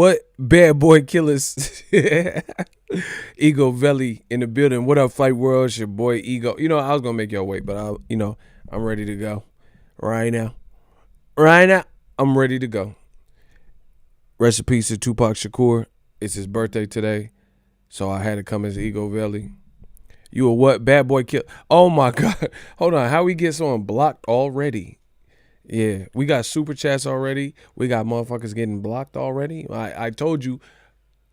what? Bad boy killers. Ego Valley in the building. What up, Fight World? It's your boy Ego. You know, I was gonna make y'all wait, but I'm ready to go. Right now. I'm ready to go. Rest in peace to Tupac Shakur. It's his birthday today, so I had to come as Ego Valley. You a what? Bad boy kill. Oh my God. Hold on. How we get someone blocked already? Yeah, we got super chats already. We got motherfuckers getting blocked already. I told you.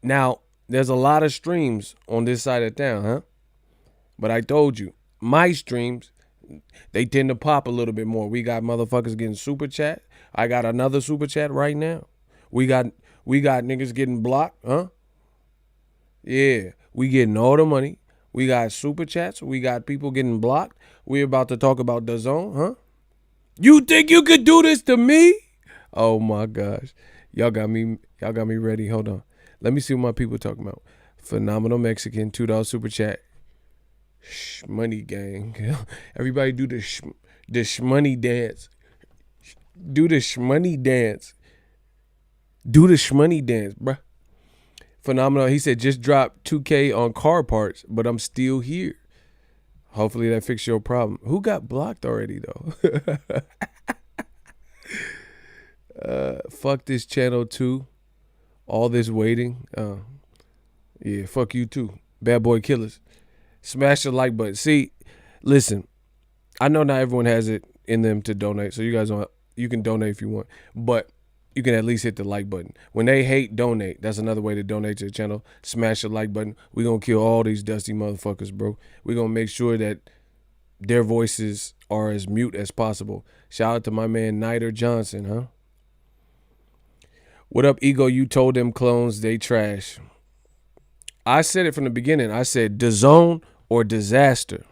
Now, there's a lot of streams on this side of town, huh? But I told you, my streams, they tend to pop a little bit more. We got motherfuckers getting super chat. I got another super chat right now. We got niggas getting blocked, huh? Yeah, we getting all the money. We got super chats. We got people getting blocked. We about to talk about Dazn, huh? You think you could do this to me? Oh my gosh. Y'all got me ready. Hold on. Let me see what my people talking about. Phenomenal Mexican, $2 super chat. Money gang. Everybody do the shmoney dance. Do the shmoney dance. Do the shmoney dance, bruh. Phenomenal. He said just dropped 2K on car parts, but I'm still here. Hopefully that fixed your problem. Who got blocked already though? Fuck this channel too. All this waiting. Yeah, fuck you too. Bad boy killers. Smash the like button. See, listen, I know not everyone has it in them to donate, so you can donate if you want, but you can at least hit the like button. When they hate, donate. That's another way to donate to the channel. Smash the like button. We're going to kill all these dusty motherfuckers, bro. We're going to make sure that their voices are as mute as possible. Shout out to my man, Nider Johnson, huh? What up, Ego? You told them clones they trash. I said it from the beginning. I said Dazn or disaster.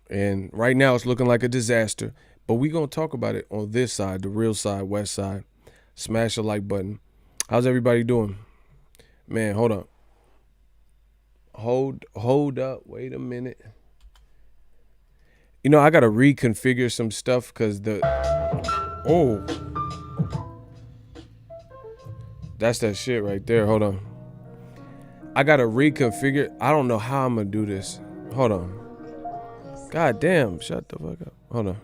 And right now it's looking like a disaster. But we going to talk about it on this side, the real side, west side. Smash the like button. How's everybody doing? Man, hold up. Hold up. Wait a minute. You know, I got to reconfigure some stuff because oh. That's that shit right there. Hold on. I got to reconfigure. I don't know how I'm going to do this. Hold on. God damn. Shut the fuck up. Hold on.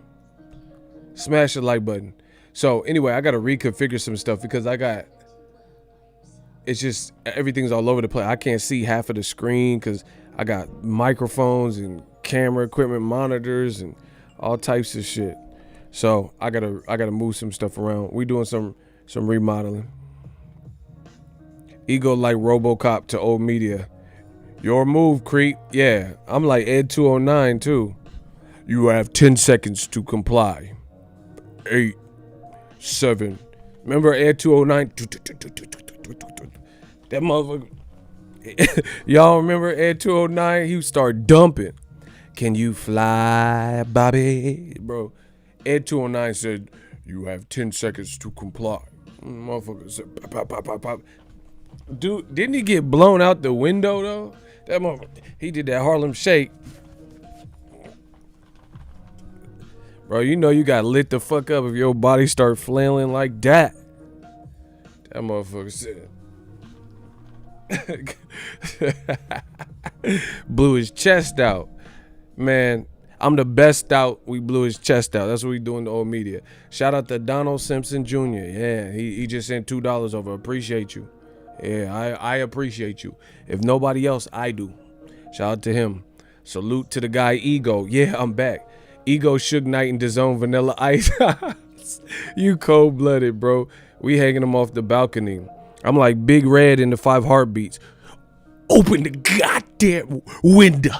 Smash the like button. So anyway, I got to reconfigure some stuff because it's just everything's all over the place. I can't see half of the screen because I got microphones and camera equipment, monitors, and all types of shit. So I gotta move some stuff around. We doing some remodeling. Ego like RoboCop to old media. Your move, creep. Yeah, I'm like Ed 209 too. You have 10 seconds to comply. 8, 7. Remember Ed 209? That motherfucker. Y'all remember Ed 209? He would start dumping. Can you fly, Bobby? Bro, Ed 209 said, you have 10 seconds to comply. Motherfucker said, pop, pop, pop, pop, pop. Dude, didn't he get blown out the window, though? That motherfucker, he did that Harlem Shake. Bro, you know you got lit the fuck up if your body start flailing like that. That motherfucker said. Blew his chest out. Man, I'm the best out. We blew his chest out. That's what we doing to old media. Shout out to Donald Simpson Jr. Yeah, he just sent $2 over. Appreciate you. Yeah, I appreciate you. If nobody else, I do. Shout out to him. Salute to the guy Ego. Yeah, I'm back. Ego, Suge Knight, and Dazn Vanilla Ice. You cold-blooded, bro. We hanging him off the balcony. I'm like Big Red in the 5 Heartbeats. Open the goddamn window.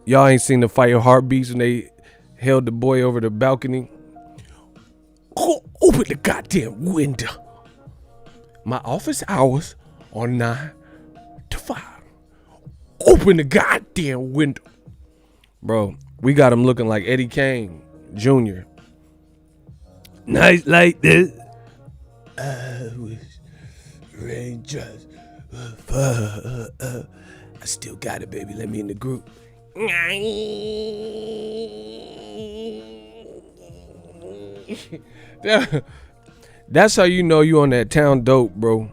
Y'all ain't seen the Fight Heartbeats when they held the boy over the balcony. Open the goddamn window. My office hours are 9 to 5. Open the goddamn window. Bro, we got him looking like Eddie Kane Jr. Nights like this, I wish rain just would fall. I still got it, baby. Let me in the group. That's how you know you on that town dope, bro.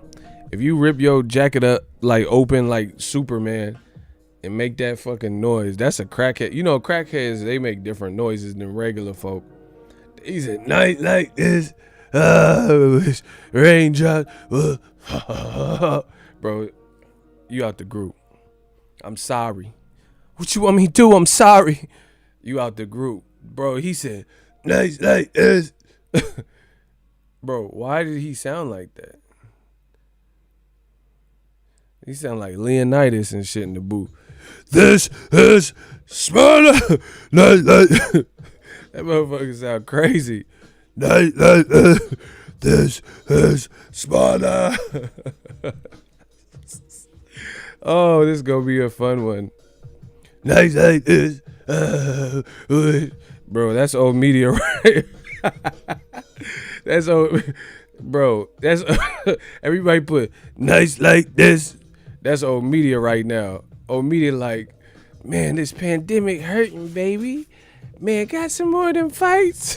If you rip your jacket up like open like Superman and make that fucking noise, that's a crackhead. You know, crackheads, they make different noises than regular folk. He said, night like this, raindrops, bro, you out the group. I'm sorry. What you want me to do? I'm sorry. You out the group. Bro, he said, nights like this. Bro, why did he sound like that? He sound like Leonidas and shit in the booth. This is Sparta. Night like that motherfucker sound crazy. Night like this is Sparta. Oh, this gonna be a fun one. Night like this. Bro, that's old media, right? That's old, bro. That's everybody put nights like this. That's old media right now. Old media like, man, this pandemic hurting, baby. Man, got some more of them fights.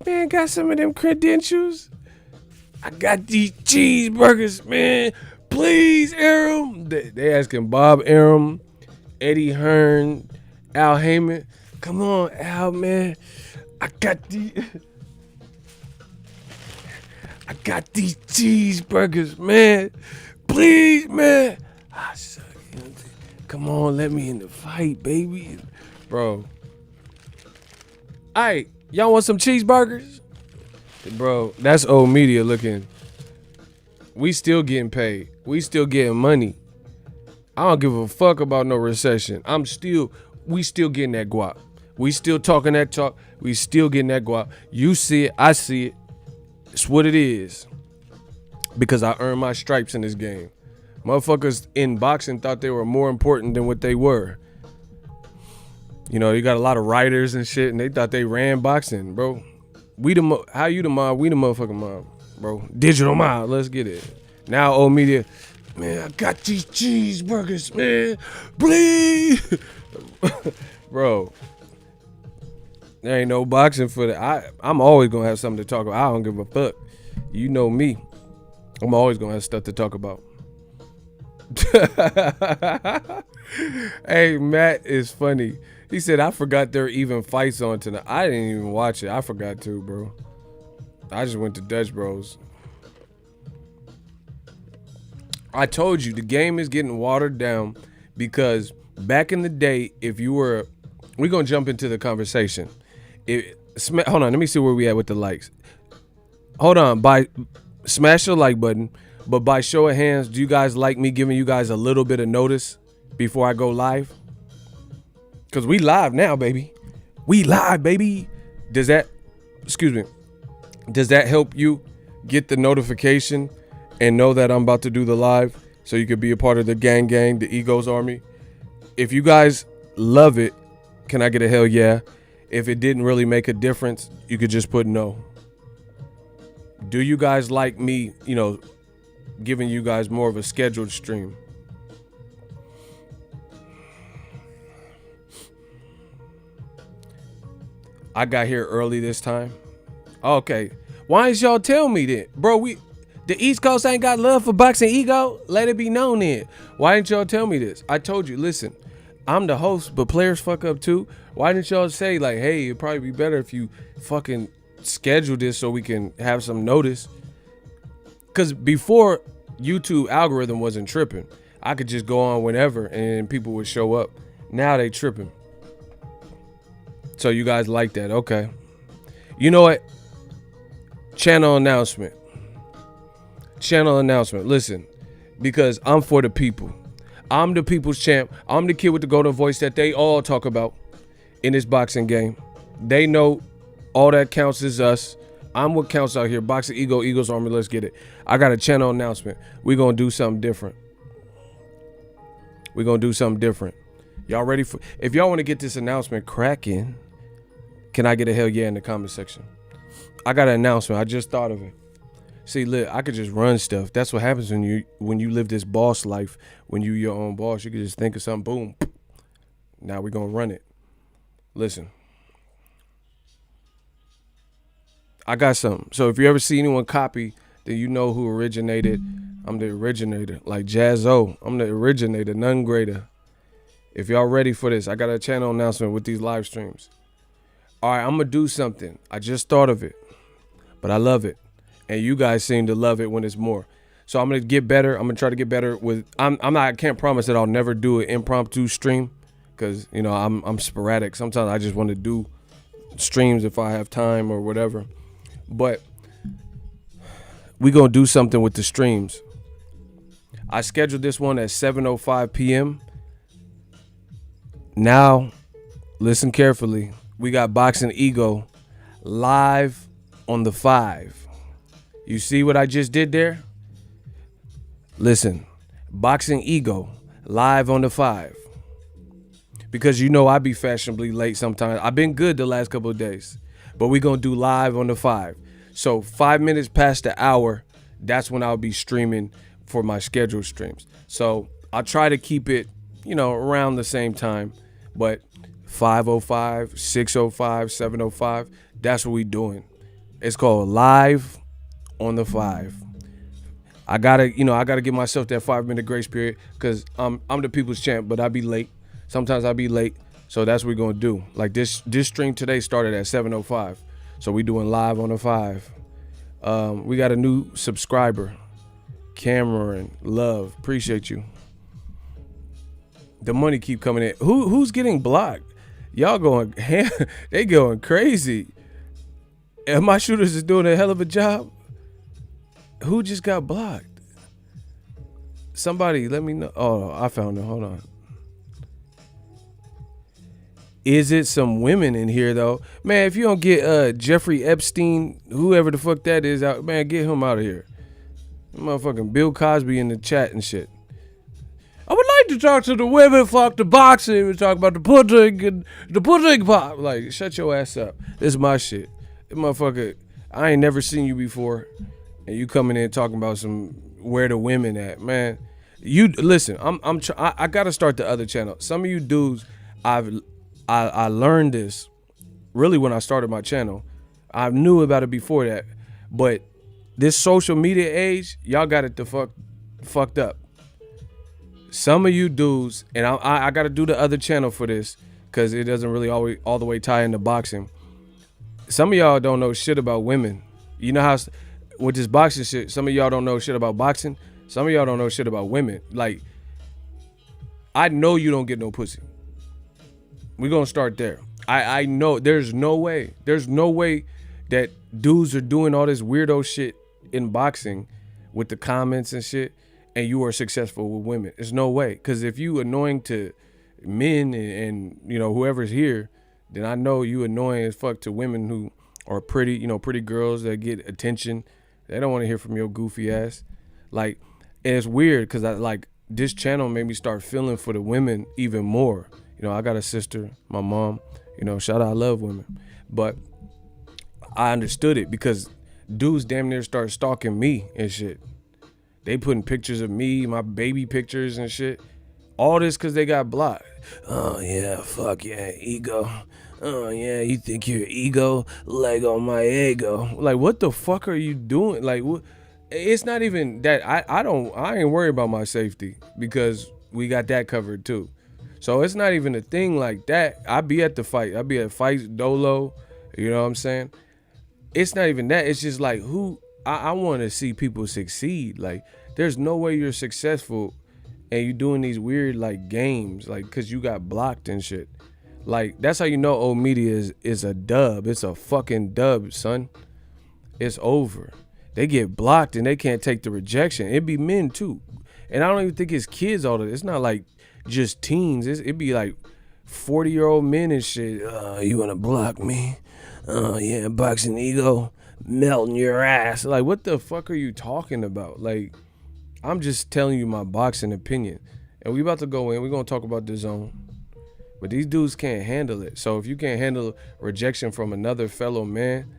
Man, got some of them credentials. I got these cheeseburgers, man. Please, Aram. They asking Bob Aram, Eddie Hearn, Al Heyman. Come on, Al, man. I got these cheeseburgers, man. Please, man. Come on, let me in the fight, baby. Bro. Alright, y'all want some cheeseburgers? Bro, that's old media looking. We still getting paid. We still getting money. I don't give a fuck about no recession. We still getting that guap. We still talking that talk. We still getting that guap. You see it, I see it. It's what it is. Because I earned my stripes in this game. Motherfuckers in boxing thought they were more important than what they were. You know, you got a lot of writers and shit, and they thought they ran boxing, bro. How you the mob? We the motherfucking mob, bro. Digital mob. Let's get it. Now, old media, man, I got these cheeseburgers, man. Please. Bro. There ain't no boxing for that. I'm always gonna have something to talk about. I don't give a fuck. You know me. I'm always gonna have stuff to talk about. Hey, Matt is funny. He said, I forgot there were even fights on tonight. I didn't even watch it. I forgot to, bro. I just went to Dutch Bros. I told you, the game is getting watered down because back in the day, if you were... We're going to jump into the conversation. Hold on, let me see where we at with the likes. Hold on, smash the like button, but by show of hands, do you guys like me giving you guys a little bit of notice before I go live? Because we live now, baby. We live, baby. Does that help you get the notification and know that I'm about to do the live so you could be a part of the gang, the Egos Army? If you guys love it, can I get a hell yeah? If it didn't really make a difference, you could just put no. Do you guys like me, giving you guys more of a scheduled stream? I got here early this time. Okay. Why didn't y'all tell me that? Bro, the East Coast ain't got love for Boxing Ego. Let it be known then. Why didn't y'all tell me this? I told you, listen, I'm the host, but players fuck up too. Why didn't y'all say like, hey, it'd probably be better if you fucking schedule this so we can have some notice? Because before, YouTube algorithm wasn't tripping. I could just go on whenever and people would show up. Now they tripping. So you guys like that. Okay. You know what? Channel announcement. Listen, because I'm for the people. I'm the people's champ. I'm the kid with the golden voice that they all talk about in this boxing game. They know all that counts is us. I'm what counts out here. Boxing Ego, Eagles Army, let's get it. I got a channel announcement. We're going to do something different. Y'all ready for... If y'all want to get this announcement cracking, can I get a hell yeah in the comment section? I got an announcement. I just thought of it. See, look, I could just run stuff. That's what happens when you live this boss life. When you your own boss, you can just think of something, boom. Now we're going to run it. Listen. I got something. So if you ever see anyone copy, then you know who originated. I'm the originator. Like Jazzo, I'm the originator, none greater. If y'all ready for this, I got a channel announcement with these live streams. All right, I'm going to do something. I just thought of it, but I love it. And you guys seem to love it when it's more. So I'm going to get better. I'm going to try to get better with, I can't promise that I'll never do an impromptu stream because, you know, I'm sporadic. Sometimes I just want to do streams if I have time or whatever. But we going to do something with the streams. I scheduled this one at 7:05 p.m. Now, listen carefully. We got Boxingego live on the 5. You see what I just did there? Listen, Boxingego live on the 5. Because you know I be fashionably late sometimes. I've been good the last couple of days. But we going to do live on the 5. So 5 minutes past the hour, that's when I'll be streaming for my scheduled streams. So I'll try to keep it, you know, around the same time. But 5:05, 6:05, 7:05, that's what we doing. It's called Live on the 5. I gotta give myself that 5-minute grace period because I'm the people's champ, but I be late. Sometimes I be late, so that's what we're gonna do. Like this stream today started at 7:05, so we doing Live on the 5. We got a new subscriber, Cameron Love. Appreciate you. The money keep coming in. Who's getting blocked? Y'all going, they going crazy. And my shooters is doing a hell of a job. Who just got blocked? Somebody let me know. Oh, I found it. Hold on. Is it some women in here though? Man, if you don't get Jeffrey Epstein, whoever the fuck that is out, man, get him out of here. Motherfucking Bill Cosby in the chat and shit. I would like to talk to the women, fuck the boxing. We talk about the pudding and the pudding pop. Like, shut your ass up. This is my shit. This motherfucker, I ain't never seen you before, and you coming in talking about some where the women at, man. You listen. I gotta start the other channel. Some of you dudes, I learned this really when I started my channel. I knew about it before that, but this social media age, y'all got it the fucked up. Some of you dudes, and I got to do the other channel for this because it doesn't really always all the way tie into boxing. Some of y'all don't know shit about women. You know how with this boxing shit, some of y'all don't know shit about boxing. Some of y'all don't know shit about women. Like, I know you don't get no pussy. We're going to start there. I know there's no way that dudes are doing all this weirdo shit in boxing with the comments and shit, and you are successful with women. There's no way. Because if you annoying to men and you know whoever's here, then I know you annoying as fuck to women who are pretty, you know, pretty girls that get attention. They don't want to hear from your goofy ass. Like, and it's weird because this channel made me start feeling for the women even more. You know, I got a sister, my mom, you know, shout out, I love women. But I understood it because dudes damn near start stalking me and shit. They putting pictures of me, my baby pictures and shit. All this because they got blocked. Oh, yeah, fuck yeah, ego. Oh, yeah, you think you're ego? Lego my ego. Like, what the fuck are you doing? Like, what? It's not even that. I ain't worried about my safety because we got that covered too. So it's not even a thing like that. I be at the fight. I be at fights, dolo. You know what I'm saying? It's not even that. It's just like I want to see people succeed. Like, there's no way you're successful and you doing these weird like games, like, cause you got blocked and shit. Like, that's how you know old media is a dub. It's a fucking dub, son. It's over. They get blocked and they can't take the rejection. It be men too. And I don't even think it's kids all of this. It's not like just teens. It be like 40-year-old men and shit. You wanna block me? Oh yeah, Boxingego melting your ass. Like, what the fuck are you talking about? Like, I'm just telling you my boxing opinion. And we about to go in. We're gonna talk about Dazn. But these dudes can't handle it. So if you can't handle rejection from another fellow man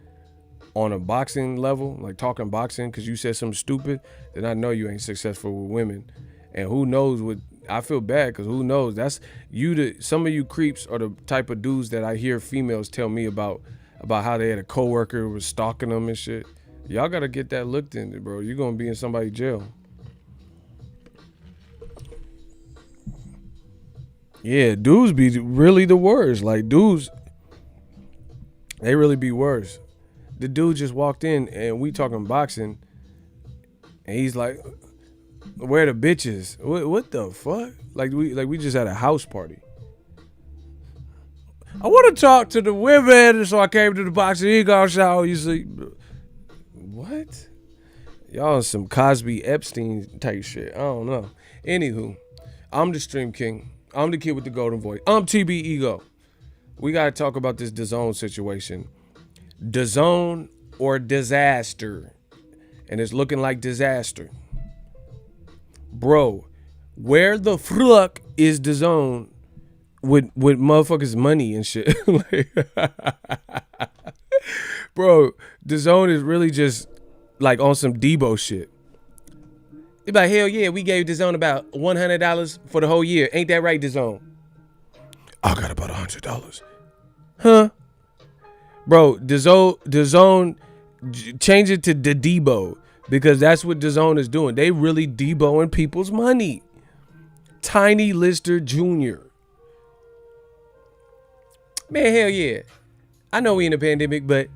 on a boxing level, like talking boxing because you said something stupid, then I know you ain't successful with women. And who knows what, I feel bad because who knows, that's you. Some of you creeps are the type of dudes that I hear females tell me about about how they had a coworker who was stalking them and shit. Y'all gotta get that looked into, bro. You're gonna be in somebody's jail. Yeah, dudes be really the worst. Like, dudes, they really be worse. The dude just walked in and we talking boxing, and he's like, "Where the bitches? What the fuck? Like we just had a house party." I want to talk to the women, so I came to the Boxingego show. You see, what? Y'all on some Cosby Epstein type shit. I don't know. Anywho, I'm the Stream King. I'm the kid with the golden voice. I'm TB Ego. We got to talk about this Dazn situation. Dazn or disaster. And it's looking like disaster. Bro, where the fuck is Dazn with motherfuckers' money and shit? Bro, Dazn is really just like on some Debo shit. They be like, hell yeah, we gave Dazn about $100 for the whole year. Ain't that right, Dazn? I got about $100. Huh? Bro, Dazn change it to the Debo, because that's what Dazn is doing. They really Deboing people's money. Tiny Lister Jr. Man, hell yeah. I know we in a pandemic, but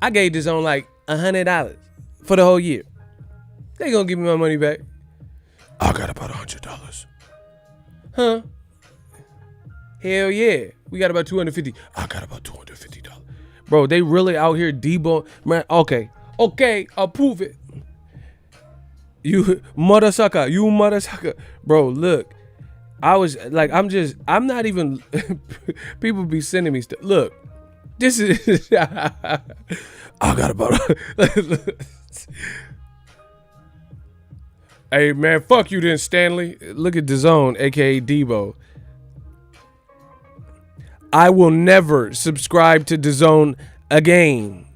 I gave Dazn like $100 for the whole year. They gonna give me my money back. I got about $100. Huh? Hell yeah. We got about $250. I got about $250. Bro, they really out here Debo. Man, okay, I'll prove it. You mother sucker. Bro, look. I'm not even, people be sending me stuff. Look, this is, I got about, hey man, fuck you then, Stanley. Look at Dazn, aka Debo. I will never subscribe to Dazn again,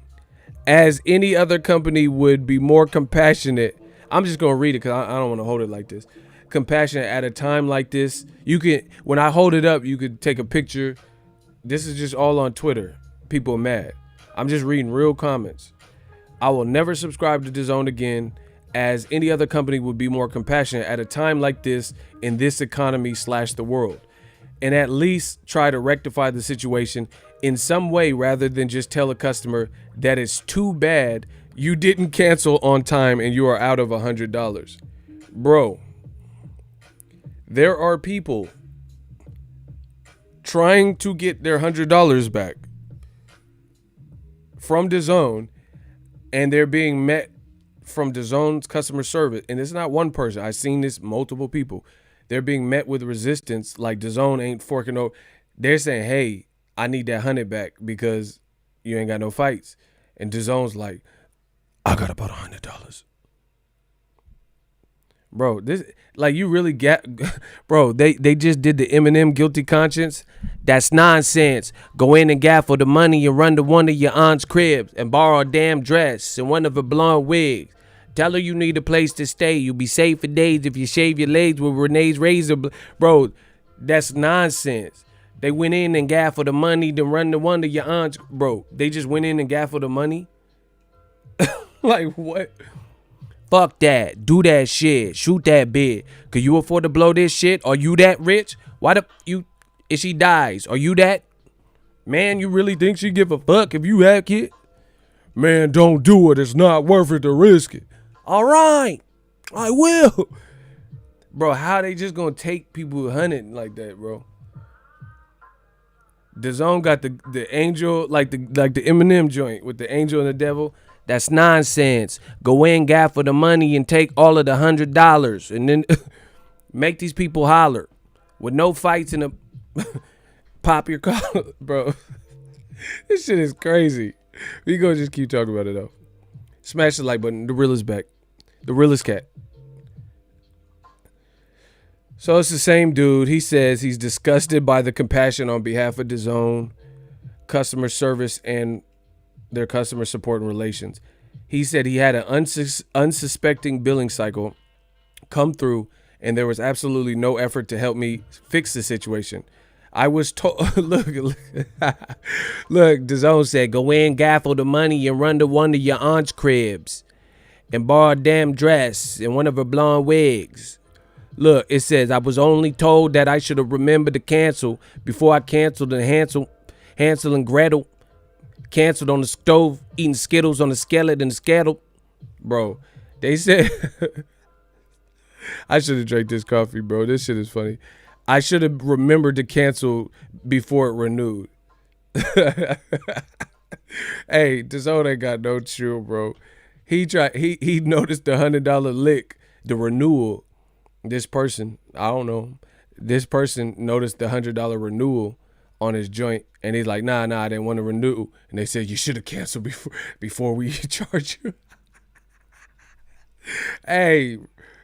as any other company would be more compassionate. I'm just gonna read it because I don't want to hold it like this. Compassionate at a time like this. You can, when I hold it up, you could take a picture. This is just all on Twitter. People are mad. I'm just reading real comments. I will never subscribe to Dazn again, as any other company would be more compassionate at a time like this in this economy / the world, and at least try to rectify the situation in some way rather than just tell a customer that it's too bad you didn't cancel on time and you are out of $100. Bro, there are people trying to get their $100 back from Dazn, and they're being met from Dazn's customer service, and it's not one person. I've seen this multiple people. They're being met with resistance, like Dazn ain't forking over. They're saying, hey, I need that 100 back because you ain't got no fights. And Dazn's like, I got about $100. Bro, this, like, you really get, bro, they just did the Eminem guilty conscience. That's nonsense. Go in and gaffle the money and run to one of your aunt's cribs and borrow a damn dress and one of her blonde wigs. Tell her you need a place to stay. You'll be safe for days if you shave your legs with Renee's razor. Bro, that's nonsense. They went in and gaffled the money to run to one of your aunts. Bro, they just went in and gaffled the money? Like, what? Fuck that. Do that shit. Shoot that bitch. Could you afford to blow this shit? Are you that rich? Why the you if she dies? Are you that? Man, you really think she give a fuck if you hack it? Man, don't do it. It's not worth it to risk it. All right. I will. Bro, how they just gonna take people hunting like that, bro? Dazn got the angel, like the Eminem joint with the angel and the devil. That's nonsense. Go in, gaffle the money, and take all of the $100, and then make these people holler with no fights in a pop your collar, bro. This shit is crazy. We gonna just keep talking about it though. Smash the like button. The real is back. The real is cat. So it's the same dude. He says he's disgusted by the compassion on behalf of Dazn, customer service, and their customer support and relations. He said he had an unsuspecting billing cycle come through, and there was absolutely no effort to help me fix the situation. I was told. Look, Dazn said, go in, gaffle the money, and run to one of your aunt's cribs, and borrow a damn dress and one of her blonde wigs. Look, it says, I was only told that I should have remembered to cancel before I canceled, and Hansel and Gretel canceled on the stove, eating Skittles on the skeleton and the skittle. Bro, they said, I should have drank this coffee, bro. This shit is funny. I should have remembered to cancel before it renewed. Hey, Dazn ain't got no chill, bro. He noticed the $100 lick, the renewal. This person, I don't know. This person noticed the $100 renewal on his joint, and he's like, nah, I didn't want to renew. And they said, you should have canceled before we charge you. Hey,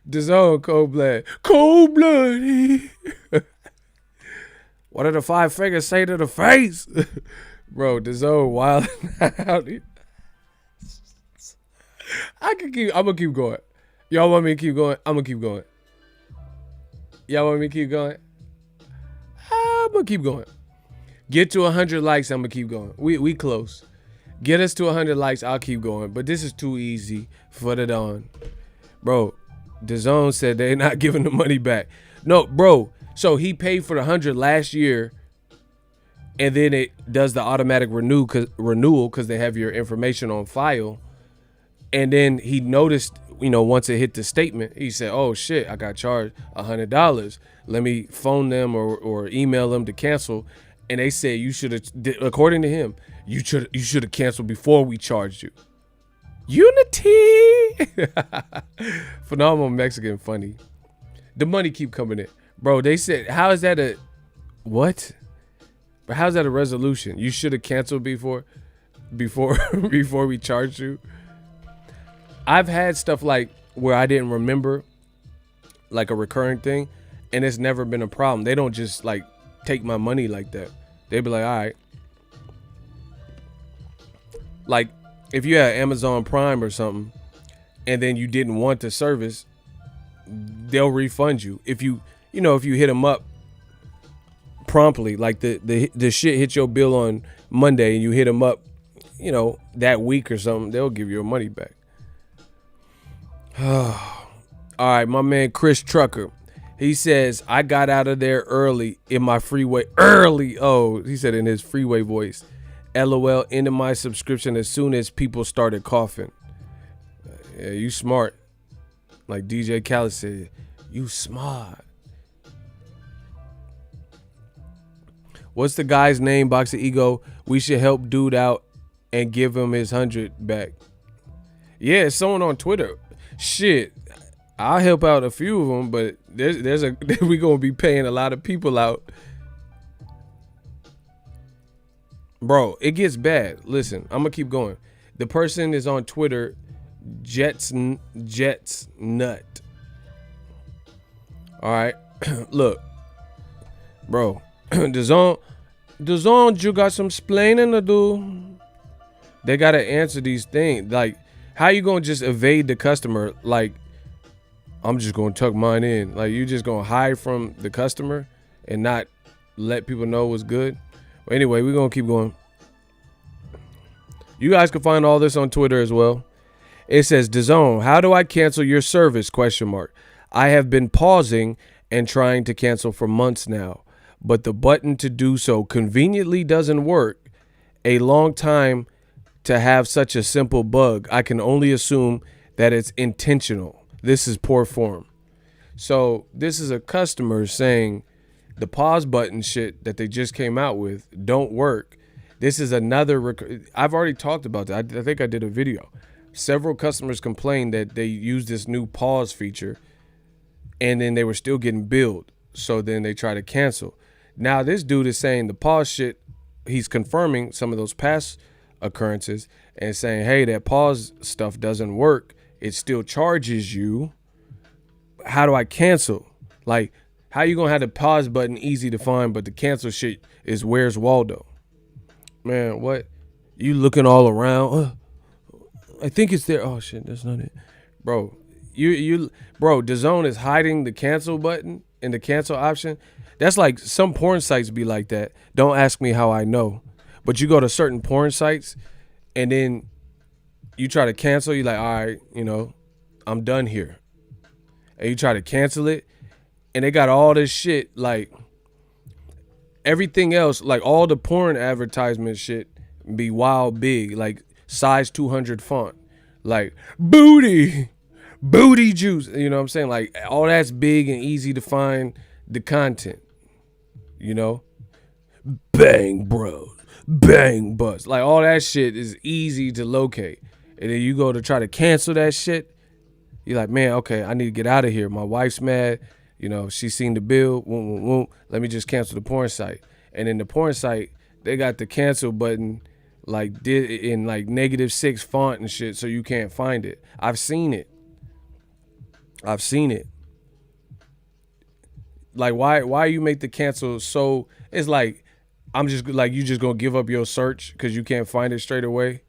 Dazn cold blooded. What did the 5 fingers say to the face? Bro, Dazn wild out. I'm gonna keep going. Y'all want me to keep going? I'm gonna keep going. Y'all want me to keep going? I'm gonna keep going. Get to 100 likes, I'm gonna keep going. We close. Get us to 100 likes, I'll keep going. But this is too easy for the Dawn. Bro, Dazn said they're not giving the money back. No, bro. So he paid for the 100 last year, and then it does the automatic renewal because they have your information on file. And then he noticed, once it hit the statement, he said, oh shit, I got charged $100. Let me phone them or email them to cancel. And they said, you should have, according to him, you should have canceled before we charged you. Unity. Phenomenal Mexican funny. The money keep coming in. Bro, they said, how is that what? But how's that a resolution? You should have canceled before we charged you. I've had stuff like where I didn't remember, like a recurring thing, and it's never been a problem. They don't just like take my money like that. They be like, all right. Like if you had Amazon Prime or something, and then you didn't want the service, they'll refund you. If you hit them up promptly, like the shit hit your bill on Monday and you hit them up, that week or something, they'll give your money back. All right, my man Chris Trucker, he says, I got out of there early in my freeway. Oh, he said in his freeway voice. LOL, ended my subscription as soon as people started coughing. Yeah, you smart. Like DJ Khaled said, you smart. What's the guy's name, Boxingego? We should help dude out and give him his 100 back. Yeah, it's someone on Twitter. Shit, I'll help out a few of them, but we gonna be paying a lot of people out. Bro, it gets bad. Listen, I'm gonna keep going. The person is on Twitter, Jets Nut. All right, look, bro, Dazn, you got some splaining to do. They gotta answer these things. Like, how you gonna just evade the customer? Like, I'm just gonna tuck mine in. Like, you just gonna hide from the customer and not let people know what's good. But anyway, we're gonna keep going. You guys can find all this on Twitter as well. It says, Dazn, how do I cancel your service? ? I have been pausing and trying to cancel for months now, but the button to do so conveniently doesn't work. A long time to have such a simple bug. I can only assume that it's intentional. This is poor form. So this is a customer saying the pause button shit that they just came out with don't work. This is another, I've already talked about that. I think I did a video. Several customers complained that they used this new pause feature and then they were still getting billed. So then they try to cancel. Now this dude is saying the pause shit, he's confirming some of those past occurrences and saying, hey, that pause stuff doesn't work. It still charges you. How do I cancel? Like, how you gonna have the pause button easy to find, but the cancel shit is where's Waldo? Man, what? You looking all around? I think it's there. Oh shit, that's not it. Bro, bro, Dazn is hiding the cancel button and the cancel option. That's like some porn sites be like that. Don't ask me how I know. But you go to certain porn sites and then you try to cancel, you're like, all right, I'm done here. And you try to cancel it, and they got all this shit, like everything else, like all the porn advertisement shit be wild big, like size 200 font, like booty juice. You know what I'm saying? Like all that's big and easy to find the content, bang bros, bang bus. Like all that shit is easy to locate. And then you go to try to cancel that shit. You're like, man, okay, I need to get out of here. My wife's mad. She seen the bill. Let me just cancel the porn site. And in the porn site, they got the cancel button like did in like -6 font and shit, so you can't find it. I've seen it. Like, why you make the cancel so? It's like I'm just like you just gonna give up your search because you can't find it straight away.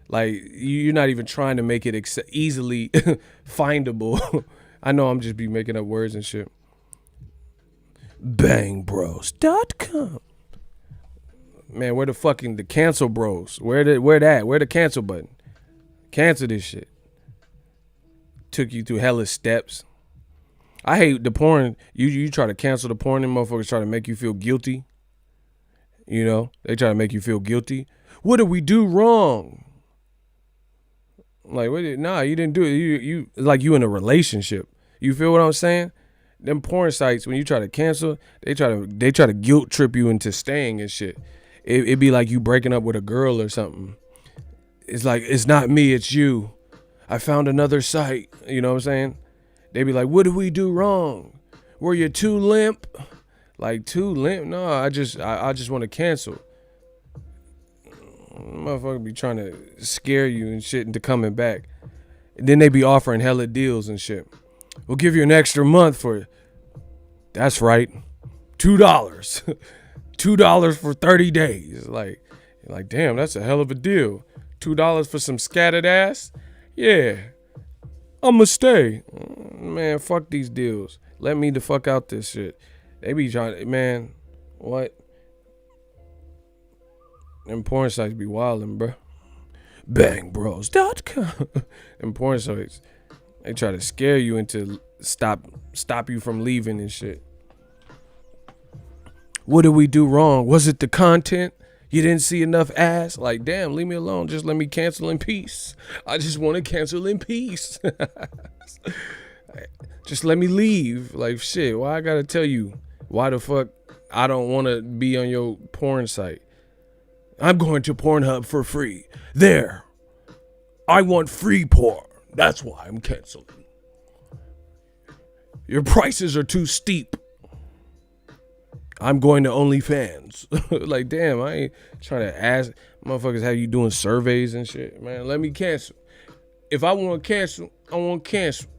Like, you're not even trying to make it easily findable. I know I'm just be making up words and shit. Bangbros.com. Man, where the cancel bros? Where the cancel button? Cancel this shit. Took you through hella steps. I hate the porn. You try to cancel the porn and motherfuckers try to make you feel guilty. They try to make you feel guilty. What did we do wrong? Like, you didn't do it. You like you in a relationship. You feel what I'm saying? Them porn sites, when you try to cancel, they try to guilt trip you into staying and shit. It'd be like you breaking up with a girl or something. It's like, it's not me, it's you. I found another site. You know what I'm saying? They be like, what did we do wrong? Were you too limp? Like, too limp? No, I just want to cancel. Motherfucker be trying to scare you and shit into coming back. And then they be offering hella deals and shit. We'll give you an extra month for it. That's right. $2. $2 for 30 days. Like, damn, that's a hell of a deal. $2 for some scattered ass? Yeah. I'ma stay. Man, fuck these deals. Let me the fuck out this shit. They be trying, man, what? Them porn sites be wildin', bro. Bangbros.com. Them porn sites, they try to scare you into stop you from leaving and shit. What did we do wrong? Was it the content? You didn't see enough ass? Like, damn, leave me alone. Just let me cancel in peace. I just want to cancel in peace. Just let me leave. Like, shit, why I gotta tell you why the fuck I don't want to be on your porn site? I'm going to Pornhub for free. There. I want free porn. That's why I'm canceling. Your prices are too steep. I'm going to OnlyFans. Like, damn, I ain't trying to ask motherfuckers how you doing surveys and shit. Man, let me cancel. If I want to cancel, I want to cancel.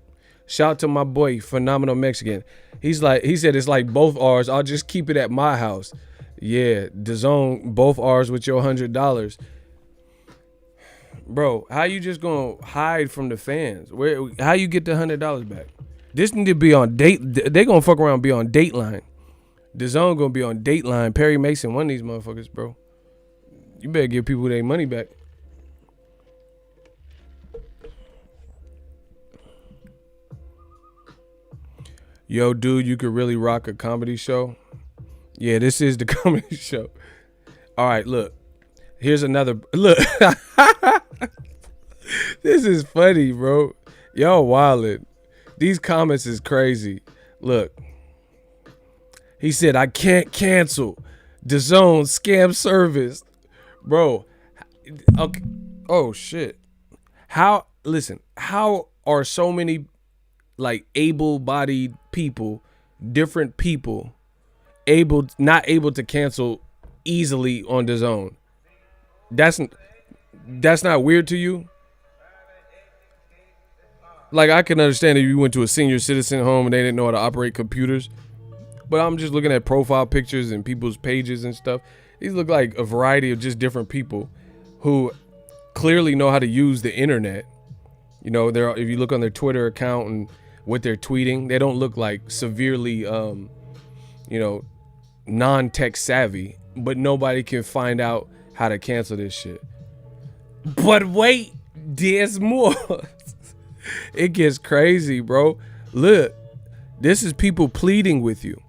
Shout out to my boy, Phenomenal Mexican. He said it's like both R's. I'll just keep it at my house. Yeah, Dazn, both R's with your $100. Bro, how you just gonna hide from the fans? How you get the $100 back? This need to be on date. They gonna fuck around and be on Dateline. Dazn gonna be on Dateline. Perry Mason, one of these motherfuckers, bro. You better give people their money back. Yo, dude, you could really rock a comedy show. Yeah, this is the comedy show. All right, look. Here's another. Look. This is funny, bro. Y'all wildin'. These comments is crazy. Look. He said, I can't cancel. Dazn scam service. Bro. Okay. Oh, shit. How are so many, like, able-bodied people, different people, not able to cancel easily on Dazn? That's not weird to you? Like, I can understand if you went to a senior citizen home and they didn't know how to operate computers. But I'm just looking at profile pictures and people's pages and stuff. These look like a variety of just different people who clearly know how to use the internet. You know, if you look on their Twitter account and what they're tweeting, they don't look like severely, non-tech savvy, but nobody can find out how to cancel this shit. But wait, there's more. It gets crazy, bro. Look, this is people pleading with you.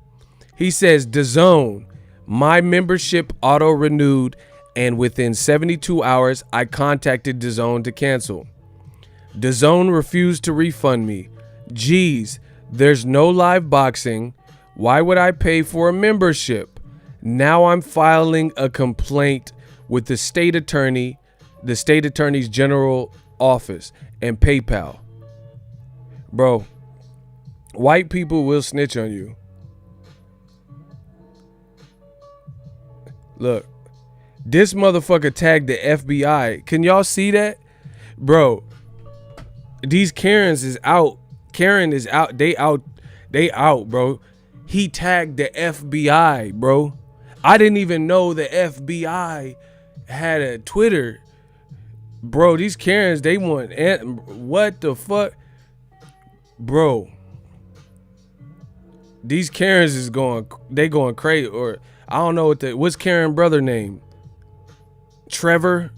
He says, Dazn, my membership auto-renewed, and within 72 hours, I contacted Dazn to cancel. Dazn refused to refund me. Geez, there's no live boxing. Why would I pay for a membership? Now I'm filing a complaint with the state attorney's general office and PayPal. Bro, white people will snitch on you. Look, this motherfucker tagged the FBI. Can y'all see that? Bro, these Karens is out. Karen is out. They out, bro. He tagged the FBI, bro. I didn't even know the FBI had a Twitter. Bro, these Karens, they want, what the fuck? Bro, these Karens is going crazy. Or I don't know what's Karen brother name? Trevor.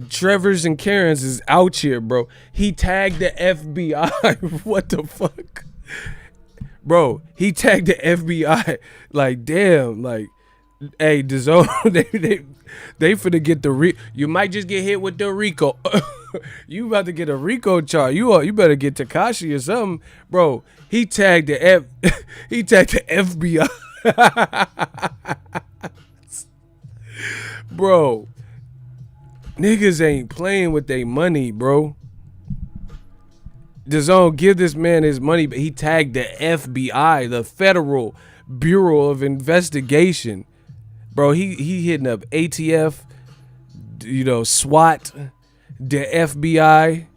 Trevor's and Karen's is out here, bro. He tagged the FBI. What the fuck? Bro, he tagged the FBI. Like, damn, like, hey, Dazn, they finna get you might just get hit with the RICO. You about to get a RICO charge. You better get Tekashi or something. Bro, he tagged the FBI. Bro, niggas ain't playing with their money, bro. Dazn, give this man his money, but he tagged the FBI, the Federal Bureau of Investigation. Bro, he hitting up ATF, SWAT, the FBI,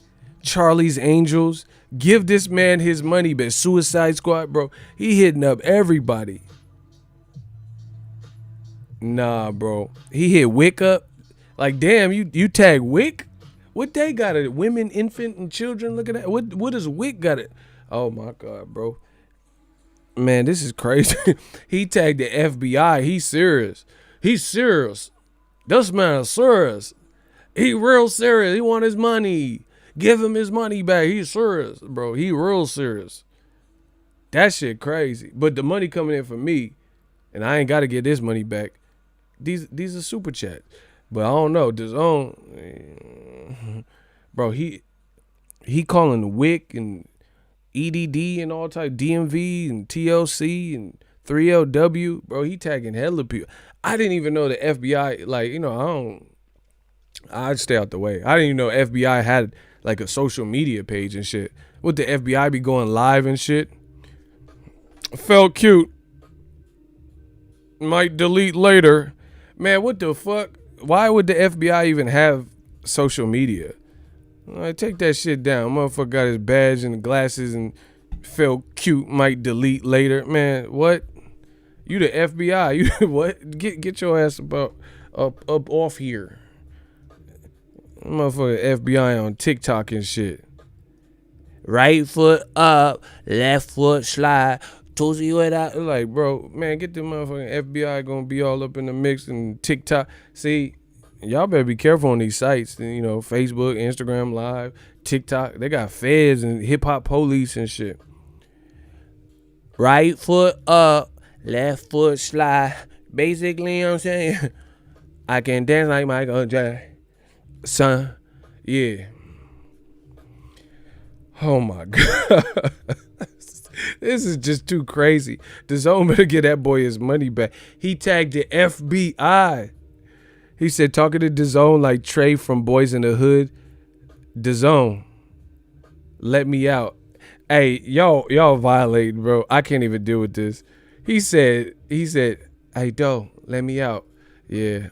Charlie's Angels. Give this man his money, but Suicide Squad, bro. He hitting up everybody. Nah, bro. He hit Wick up. Like, damn, you tag Wick? What they got it? Women, infant, and children? Look at that. What does Wick got it? Oh my God, bro. Man, this is crazy. He tagged the FBI. He's serious. He's serious. This man is serious. He real serious. He want his money. Give him his money back. He's serious, bro. He real serious. That shit crazy. But the money coming in for me, and I ain't got to get this money back. These are super chats. But I don't know. Bro, he calling Wick and EDD and all type, DMV and TLC and 3LW. Bro, he tagging hella people. I didn't even know the FBI, I'd stay out the way. I didn't even know FBI had like a social media page and shit. Would the FBI be going live and shit? Felt cute. Might delete later. Man, what the fuck? Why would the FBI even have social media? Take that shit down. Motherfucker got his badge and glasses and felt cute. Might delete later. Man, what? You the FBI? You what? Get your ass up off here. Motherfucker FBI on TikTok and shit. Right foot up, left foot slide. Tozy what out. Like, bro, man, get the motherfucking FBI gonna be all up in the mix and TikTok. See, y'all better be careful on these sites. Facebook, Instagram Live, TikTok. They got feds and hip hop police and shit. Right foot up, left foot slide. Basically, you know what I'm saying? I can dance like Michael Jackson. Son, yeah. Oh my God. This is just too crazy. Dazn better get that boy his money back. He tagged the FBI. He said, talking to Dazn like Trey from Boys in the Hood. Dazn, let me out. Hey, y'all violating, bro. I can't even deal with this. He said, hey, Doe, let me out. Yeah.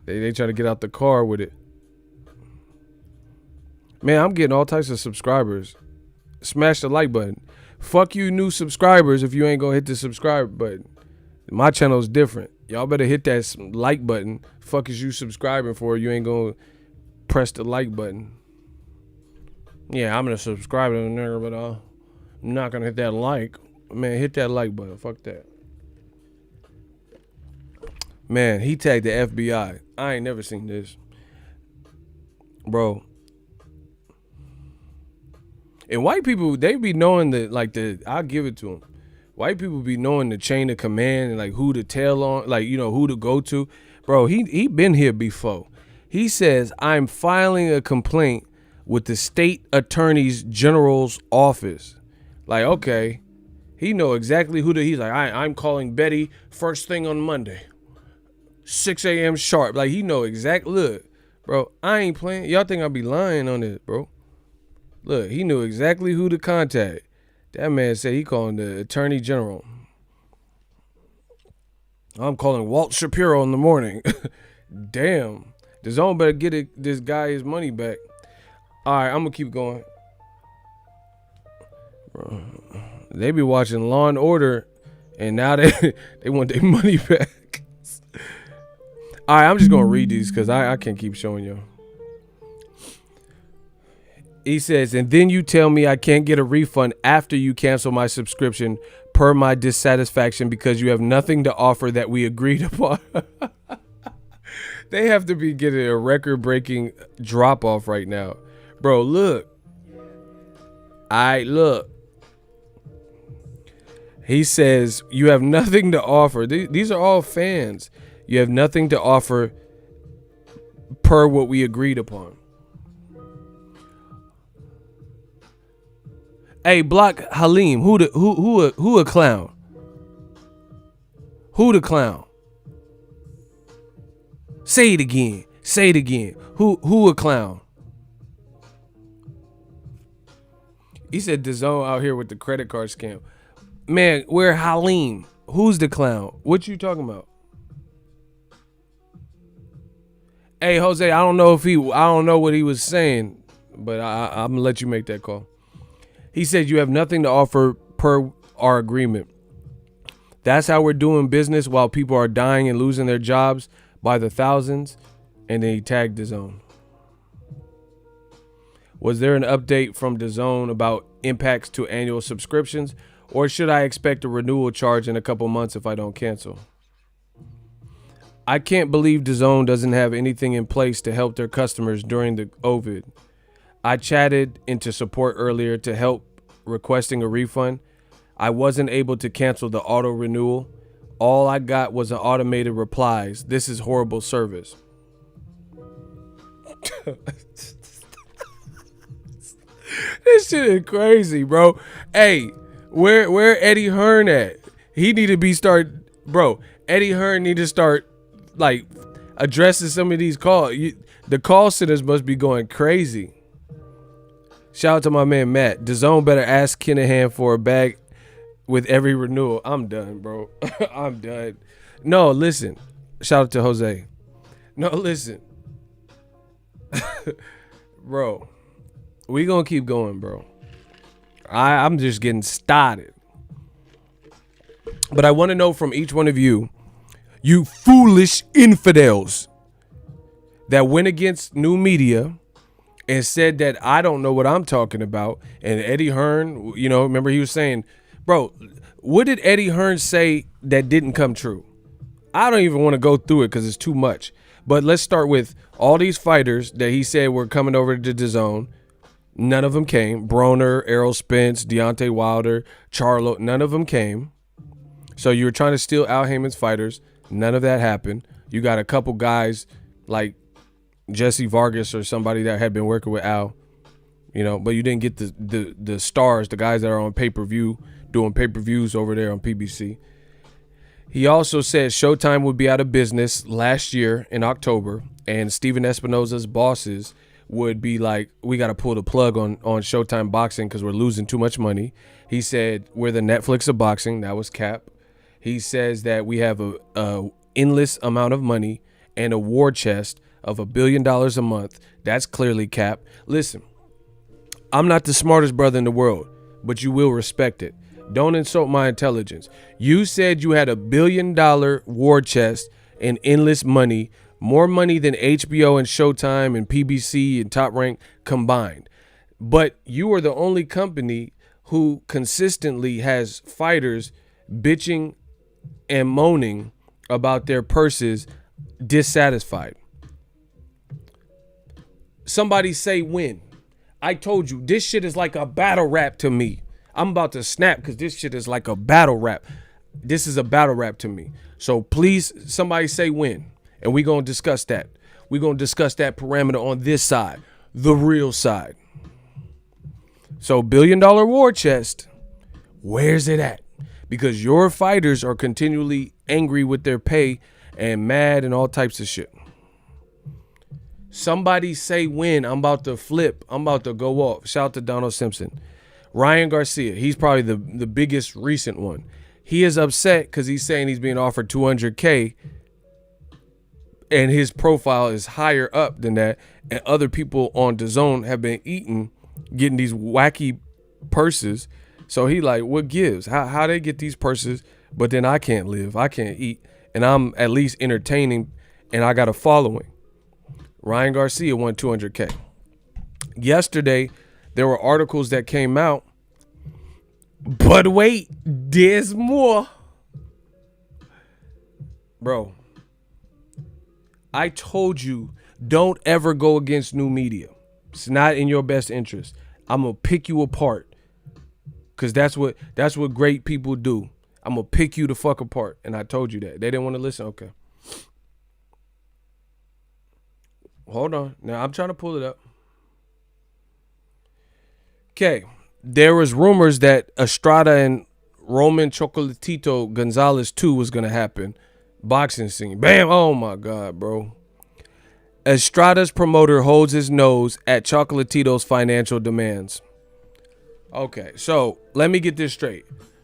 They try to get out the car with it. Man, I'm getting all types of subscribers. Smash the like button. Fuck you new subscribers if you ain't gonna hit the subscribe button. My channel's different. Y'all better hit that like button. Fuck is you subscribing for? You ain't gonna press the like button. Yeah, I'm gonna subscribe to there, but I'm not gonna hit that like. Man, hit that like button. Fuck that. Man, he tagged the FBI. I ain't never seen this. Bro. And white people, they be knowing I'll give it to them. White people be knowing the chain of command and like who to tell on, like, you know, who to go to. Bro, he been here before. He says, I'm filing a complaint with the state attorney's general's office. Like, okay. He know exactly he's like, I'm calling Betty first thing on Monday. 6 a.m. sharp. Like, he know exactly. Look, bro, I ain't playing. Y'all think I'll be lying on this, bro? Look, he knew exactly who to contact. That man said he calling the attorney general. I'm calling Walt Shapiro in the morning. Damn. DAZN better get this guy his money back. All right, I'm going to keep going. Bro, they be watching Law and Order, and now they want their money back. All right, I'm just going to read these because I can't keep showing y'all. He says, and then you tell me I can't get a refund after you cancel my subscription per my dissatisfaction because you have nothing to offer that we agreed upon. They have to be getting a record-breaking drop-off right now. Bro, look. Look. He says, you have nothing to offer. These are all fans. You have nothing to offer per what we agreed upon. Hey, block Halim. Who a clown? Who the clown? Say it again. Say it again. Who a clown? He said DAZN out here with the credit card scam. Man, where Halim? Who's the clown? What you talking about? Hey, Jose, I don't know what he was saying, but I'm gonna let you make that call. He said you have nothing to offer per our agreement. That's how we're doing business while people are dying and losing their jobs by the thousands. And then he tagged DAZN. Was there an update from DAZN about impacts to annual subscriptions, or should I expect a renewal charge in a couple months if I don't cancel? I can't believe DAZN doesn't have anything in place to help their customers during the COVID. I chatted into support earlier to help requesting a refund. I wasn't able to cancel the auto renewal. All I got was an automated replies. This is horrible service. This shit is crazy, bro. Hey, where Eddie Hearn at? He need to be Eddie Hearn need to start like addressing some of these calls. The call centers must be going crazy. Shout out to my man Matt. DAZN better ask Kinahan for a bag with every renewal. I'm done, bro. I'm done. No, listen. Shout out to Jose. No, listen. Bro, we gonna keep going, bro. I'm just getting started. But I want to know from each one of you, you foolish infidels that went against new media and said that I don't know what I'm talking about. And Eddie Hearn, you know, remember he was saying, bro, what did Eddie Hearn say that didn't come true? I don't even want to go through it because it's too much. But let's start with all these fighters that he said were coming over to DAZN. None of them came. Broner, Errol Spence, Deontay Wilder, Charlo, none of them came. So you were trying to steal Al Heyman's fighters. None of that happened. You got a couple guys like Jesse Vargas or somebody that had been working with Al, you know, but you didn't get the stars, the guys that are on pay-per-view, doing pay-per-views over there on PBC. He also said Showtime would be out of business last year in October, and Steven Espinoza's bosses would be like, we got to pull the plug on Showtime Boxing because we're losing too much money. He said, we're the Netflix of boxing. That was cap. He says that we have a endless amount of money and a war chest of $1 billion a month. That's clearly cap. Listen, I'm not the smartest brother in the world, but you will respect it. Don't insult my intelligence. You said you had $1 billion war chest and endless money, more money than HBO and Showtime and PBC and Top Rank combined. But you are the only company who consistently has fighters bitching and moaning about their purses dissatisfied. Somebody say when. I told you, this shit is like a battle rap to me. I'm about to snap because this shit is like a battle rap. This is a battle rap to me. So please, somebody say when. And we're going to discuss that. We're going to discuss that parameter on this side, the real side. So $1 billion war chest, where's it at? Because your fighters are continually angry with their pay and mad and all types of shit. Somebody say when. I'm about to flip. I'm about to go off. Shout out to Donald Simpson. Ryan Garcia, he's probably the biggest recent one. He is upset because he's saying he's being offered $200K and his profile is higher up than that. And other people on Dazn have been getting these wacky purses. So he like, what gives? How they get these purses, but then I can't live, I can't eat, and I'm at least entertaining, and I got a following. Ryan Garcia won $200K. Yesterday, there were articles that came out, but wait, there's more. Bro, I told you, don't ever go against new media. It's not in your best interest. I'm gonna pick you apart. Cause that's what great people do. I'm gonna pick you the fuck apart. And I told you that. They didn't want to listen. Okay. Hold on. Now I'm trying to pull it up. Okay. There was rumors that Estrada and Roman Chocolatito Gonzalez 2 was gonna happen. Boxing scene. Bam. Oh my God, bro. Estrada's promoter holds his nose at Chocolatito's financial demands. Okay, so let me get this straight.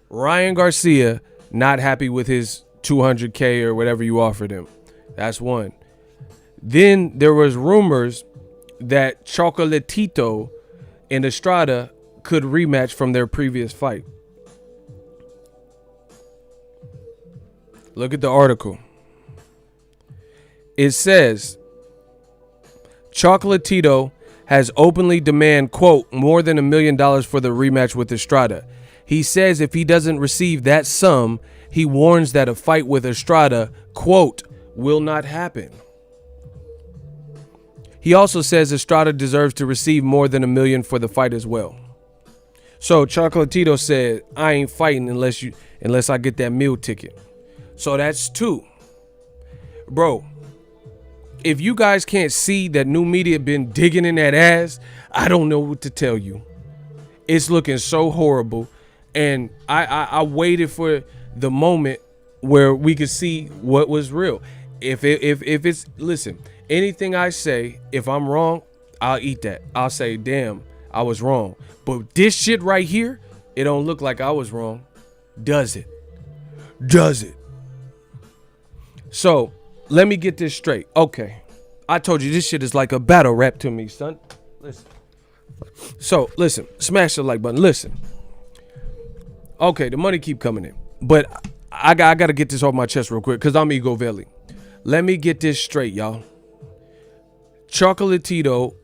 Ryan Garcia not happy with his $200K or whatever you offered him. That's one. Then there was rumors that Chocolatito and Estrada could rematch from their previous fight. Look at the article. It says Chocolatito has openly demand, quote, more than $1 million for the rematch with Estrada. He says if he doesn't receive that sum, he warns that a fight with Estrada, quote, will not happen. He also says Estrada deserves to receive more than $1 million for the fight as well. So Chocolatito said, I ain't fighting unless I get that meal ticket. So that's two. Bro, if you guys can't see that new media been digging in that ass, I don't know what to tell you. It's looking so horrible. And I waited for the moment where we could see what was real. If it's, listen, anything I say, if I'm wrong, I'll eat that. I'll say, damn, I was wrong. But this shit right here, it don't look like I was wrong. Does it? Does it? So let me get this straight. Okay. I told you this shit is like a battle rap to me, son. Listen. So, listen. Smash the like button. Listen. Okay, the money keep coming in. But I got to get this off my chest real quick because I'm Ego Valley. Let me get this straight, y'all. Chocolatito,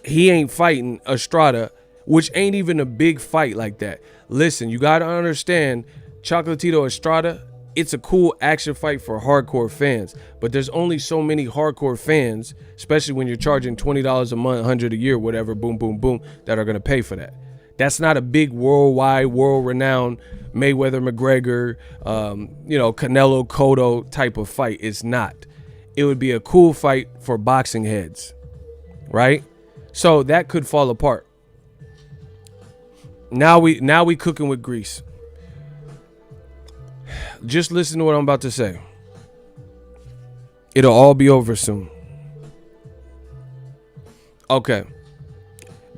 he ain't fighting Estrada, which ain't even a big fight like that. Listen, you got to understand, Chocolatito Estrada, it's a cool action fight for hardcore fans, but there's only so many hardcore fans, especially when you're charging $20 a month, $100 a year, whatever, boom, boom, boom, that are going to pay for that. That's not a big worldwide, world-renowned Mayweather McGregor, Canelo Cotto type of fight. It's not. It would be a cool fight for boxing heads, right? So that could fall apart. Now we cooking with grease. Just listen to what I'm about to say. It'll all be over soon. Okay.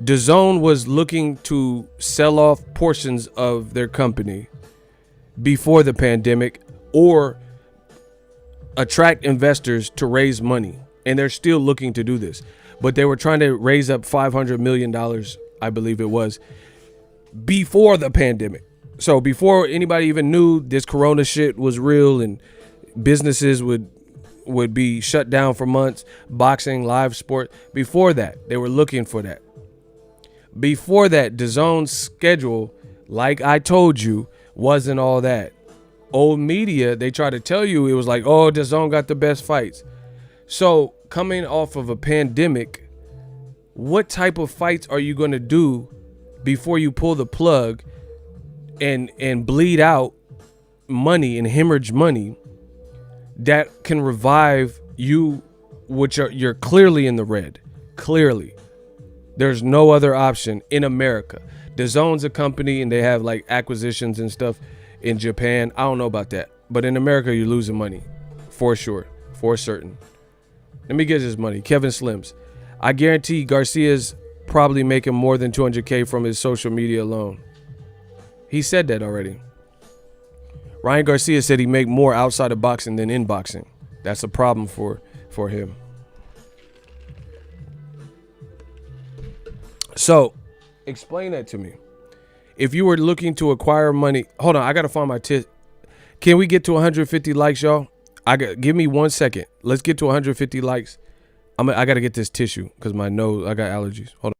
DAZN was looking to sell off portions of their company before the pandemic or attract investors to raise money. And they're still looking to do this. But they were trying to raise up $500 million, I believe it was, before the pandemic. So before anybody even knew this corona shit was real and businesses would be shut down for months, boxing, live sport, before that, they were looking for that. Before that, DAZN's schedule, like I told you, wasn't all that. old media, they try to tell you it was like, oh, Dazn got the best fights. So coming off of a pandemic, what type of fights are you going to do before you pull the plug and bleed out money and hemorrhage money that can revive you, which you're clearly in the red. Clearly. There's no other option in America. Dazn's a company and they have like acquisitions and stuff in Japan. I don't know about that. But in America, you're losing money. For sure. For certain. Let me get his money. Kevin Slims. I guarantee Garcia's probably making more than 200K from his social media alone. He said that already. Ryan Garcia said he make more outside of boxing than in boxing. That's a problem for him. So, explain that to me. If you were looking to acquire money, hold on, I gotta find my Can we get to 150 likes, y'all? Give me 1 second. Let's get to 150 likes. I gotta get this tissue because my nose, I got allergies. Hold on.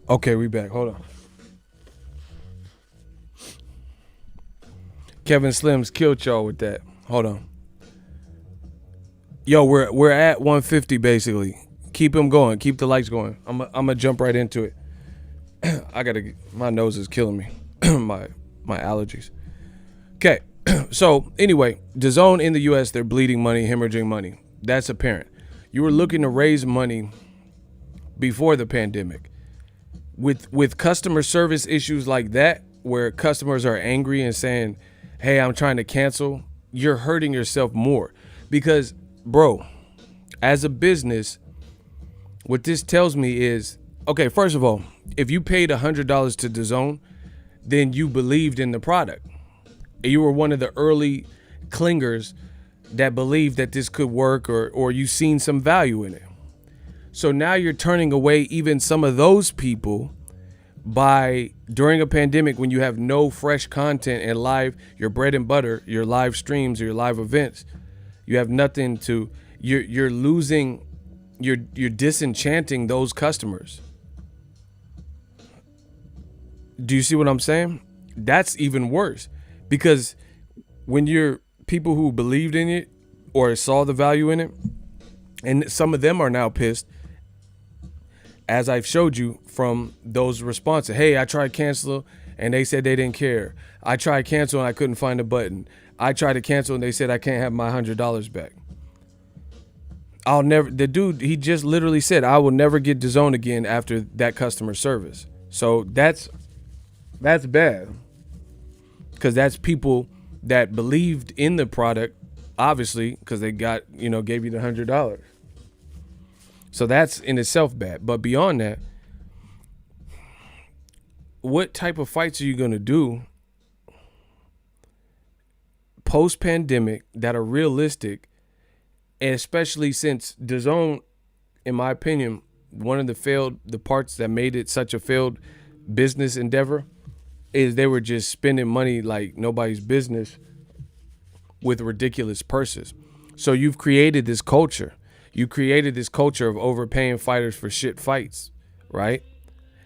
Okay, we back. Hold on. Kevin Slims killed y'all with that. Hold on. Yo, we're at 150 basically. Keep them going. Keep the likes going. I'm gonna jump right into it. My nose is killing me. my allergies. Okay. So anyway, Dazn in the US, they're bleeding money, hemorrhaging money. That's apparent. You were looking to raise money before the pandemic. With customer service issues like that, where customers are angry and saying, hey, I'm trying to cancel, you're hurting yourself more. Because, bro, as a business, what this tells me is, okay, first of all, if you paid $100 to Dazn, then you believed in the product. You were one of the early clingers that believed that this could work, or you seen some value in it. So now you're turning away even some of those people during a pandemic when you have no fresh content and live, your bread and butter, your live streams or your live events. You have nothing to, you're losing, you're disenchanting those customers. Do you see what I'm saying? That's even worse, because when you're people who believed in it or saw the value in it, and some of them are now pissed, as I've showed you from those responses. Hey, I tried cancel and they said they didn't care. I tried cancel and I couldn't find a button. I tried to cancel and they said I can't have my $100 back. The dude, he just literally said, I will never get Dazn again after that customer service. So that's bad, because that's people that believed in the product, obviously, because they gave you the $100. So that's in itself bad. But beyond that, what type of fights are you going to do post-pandemic that are realistic, and especially since DAZN, in my opinion, one of the parts that made it such a failed business endeavor is they were just spending money like nobody's business with ridiculous purses. So you've created this culture. You created this culture of overpaying fighters for shit fights, right?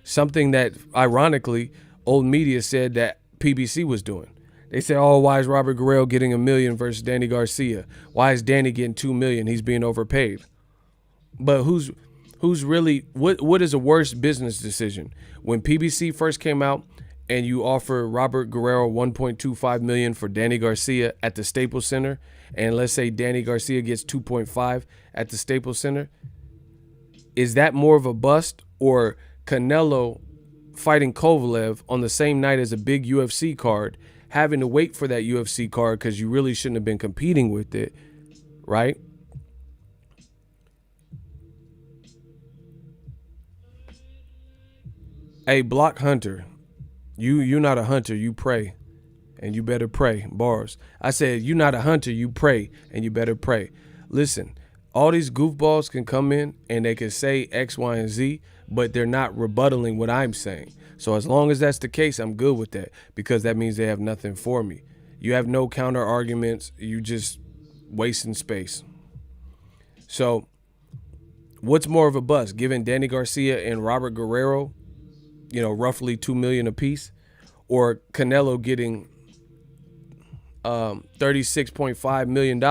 Something that, ironically, old media said that PBC was doing. They said, oh, why is Robert Guerrero getting $1 million versus Danny Garcia? Why is Danny getting $2 million? He's being overpaid. But who's really, what is a worse business decision? When PBC first came out and you offer Robert Guerrero $1.25 million for Danny Garcia at the Staples Center, and let's say Danny Garcia gets 2.5 at the Staples Center, is that more of a bust? Or Canelo fighting Kovalev on the same night as a big UFC card, having to wait for that UFC card because you really shouldn't have been competing with it, right? Hey, Block Hunter, you not a hunter, you pray, and you better pray. Bars. I said, you not a hunter, you pray, and you better pray. Listen, all these goofballs can come in and they can say X, Y, and Z, but they're not rebuttaling what I'm saying. So as long as that's the case, I'm good with that, because that means they have nothing for me. You have no counter arguments. You just wasting space. So what's more of a bust, giving Danny Garcia and Robert Guerrero, roughly $2 million apiece, or Canelo getting $36.5 million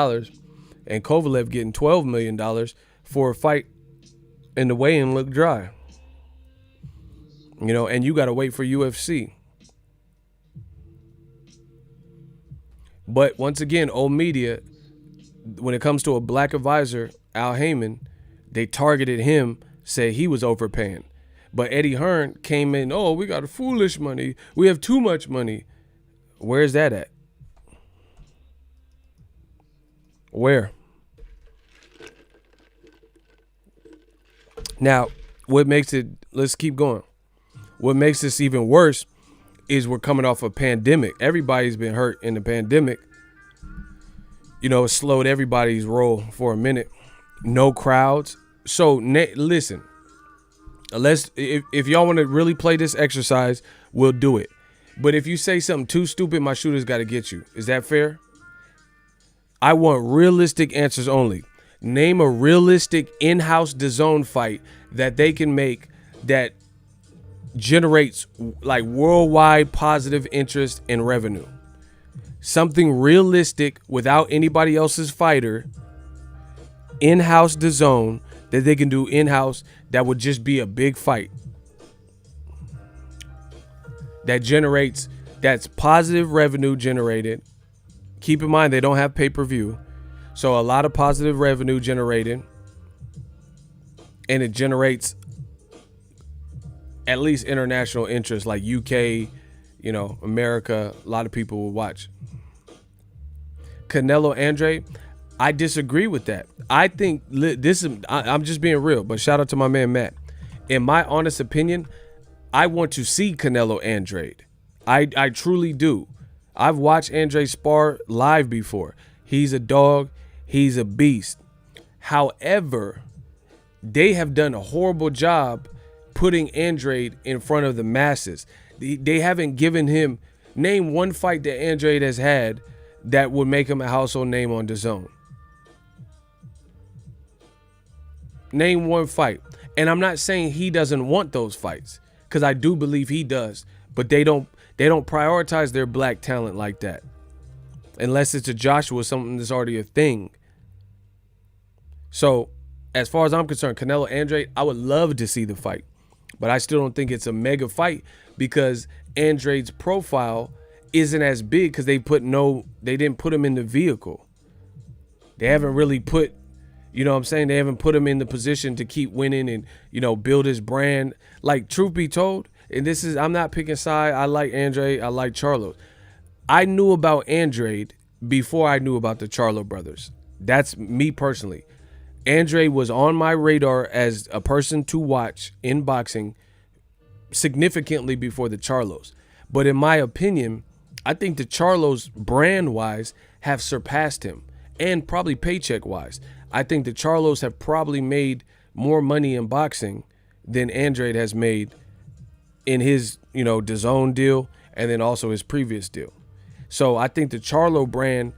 and Kovalev getting $12 million for a fight and the weigh-in looked dry? And you got to wait for UFC. But once again, old media, when it comes to a black advisor, Al Heyman, they targeted him, said he was overpaying. But Eddie Hearn came in, oh, we got foolish money. We have too much money. Where's that at? Where? Now, what makes it, let's keep going. What makes this even worse is we're coming off a pandemic. Everybody's been hurt in the pandemic. It slowed everybody's roll for a minute. No crowds. So listen, if y'all want to really play this exercise, we'll do it. But if you say something too stupid, my shooter's got to get you. Is that fair? I want realistic answers only. Name a realistic in-house DAZN fight that they can make that generates like worldwide positive interest and revenue. Something realistic without anybody else's fighter, in-house DAZN, that they can do in-house that would just be a big fight. That's positive revenue generated. Keep in mind, they don't have pay-per-view. So a lot of positive revenue generated. And it generates at least international interest, like UK, America. A lot of people will watch. Canelo Andre, I disagree with that. I think I'm just being real, but shout out to my man Matt. In my honest opinion, I want to see Canelo Andrade. I truly do. I've watched Andre spar live before. He's a dog. He's a beast. However, they have done a horrible job putting Andrade in front of the masses. They haven't given him, name one fight that Andrade has had that would make him a household name on DAZN. Name one fight. And I'm not saying he doesn't want those fights, because I do believe he does, but they don't prioritize their black talent like that. Unless it's a Joshua, something that's already a thing. So as far as I'm concerned, Canelo Andrade, I would love to see the fight, but I still don't think it's a mega fight, because Andrade's profile isn't as big, because they didn't put him in the vehicle. They haven't really put, they haven't put him in the position to keep winning and, build his brand. Like, truth be told, and I'm not picking side. I like Andrade. I like Charlo. I knew about Andrade before I knew about the Charlo brothers. That's me personally. Andrade was on my radar as a person to watch in boxing significantly before the Charlos. But in my opinion, I think the Charlos brand-wise have surpassed him, and probably paycheck-wise. I think the Charlos have probably made more money in boxing than Andrade has made in his, Dazn deal, and then also his previous deal. So I think the Charlo brand,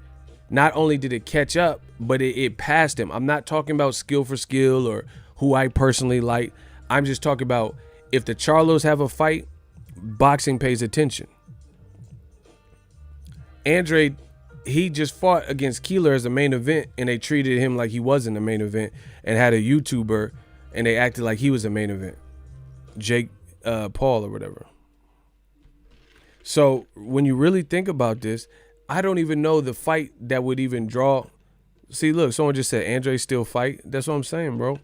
not only did it catch up, but it passed him. I'm not talking about skill for skill or who I personally like. I'm just talking about if the Charlos have a fight, boxing pays attention. Andrade, he just fought against Keeler as a main event, and they treated him like he wasn't a main event, and had a YouTuber, and they acted like he was a main event. Jake Paul or whatever. So when you really think about this, I don't even know the fight that would even draw. See, look, someone just said Andrade still fight. That's what I'm saying, bro.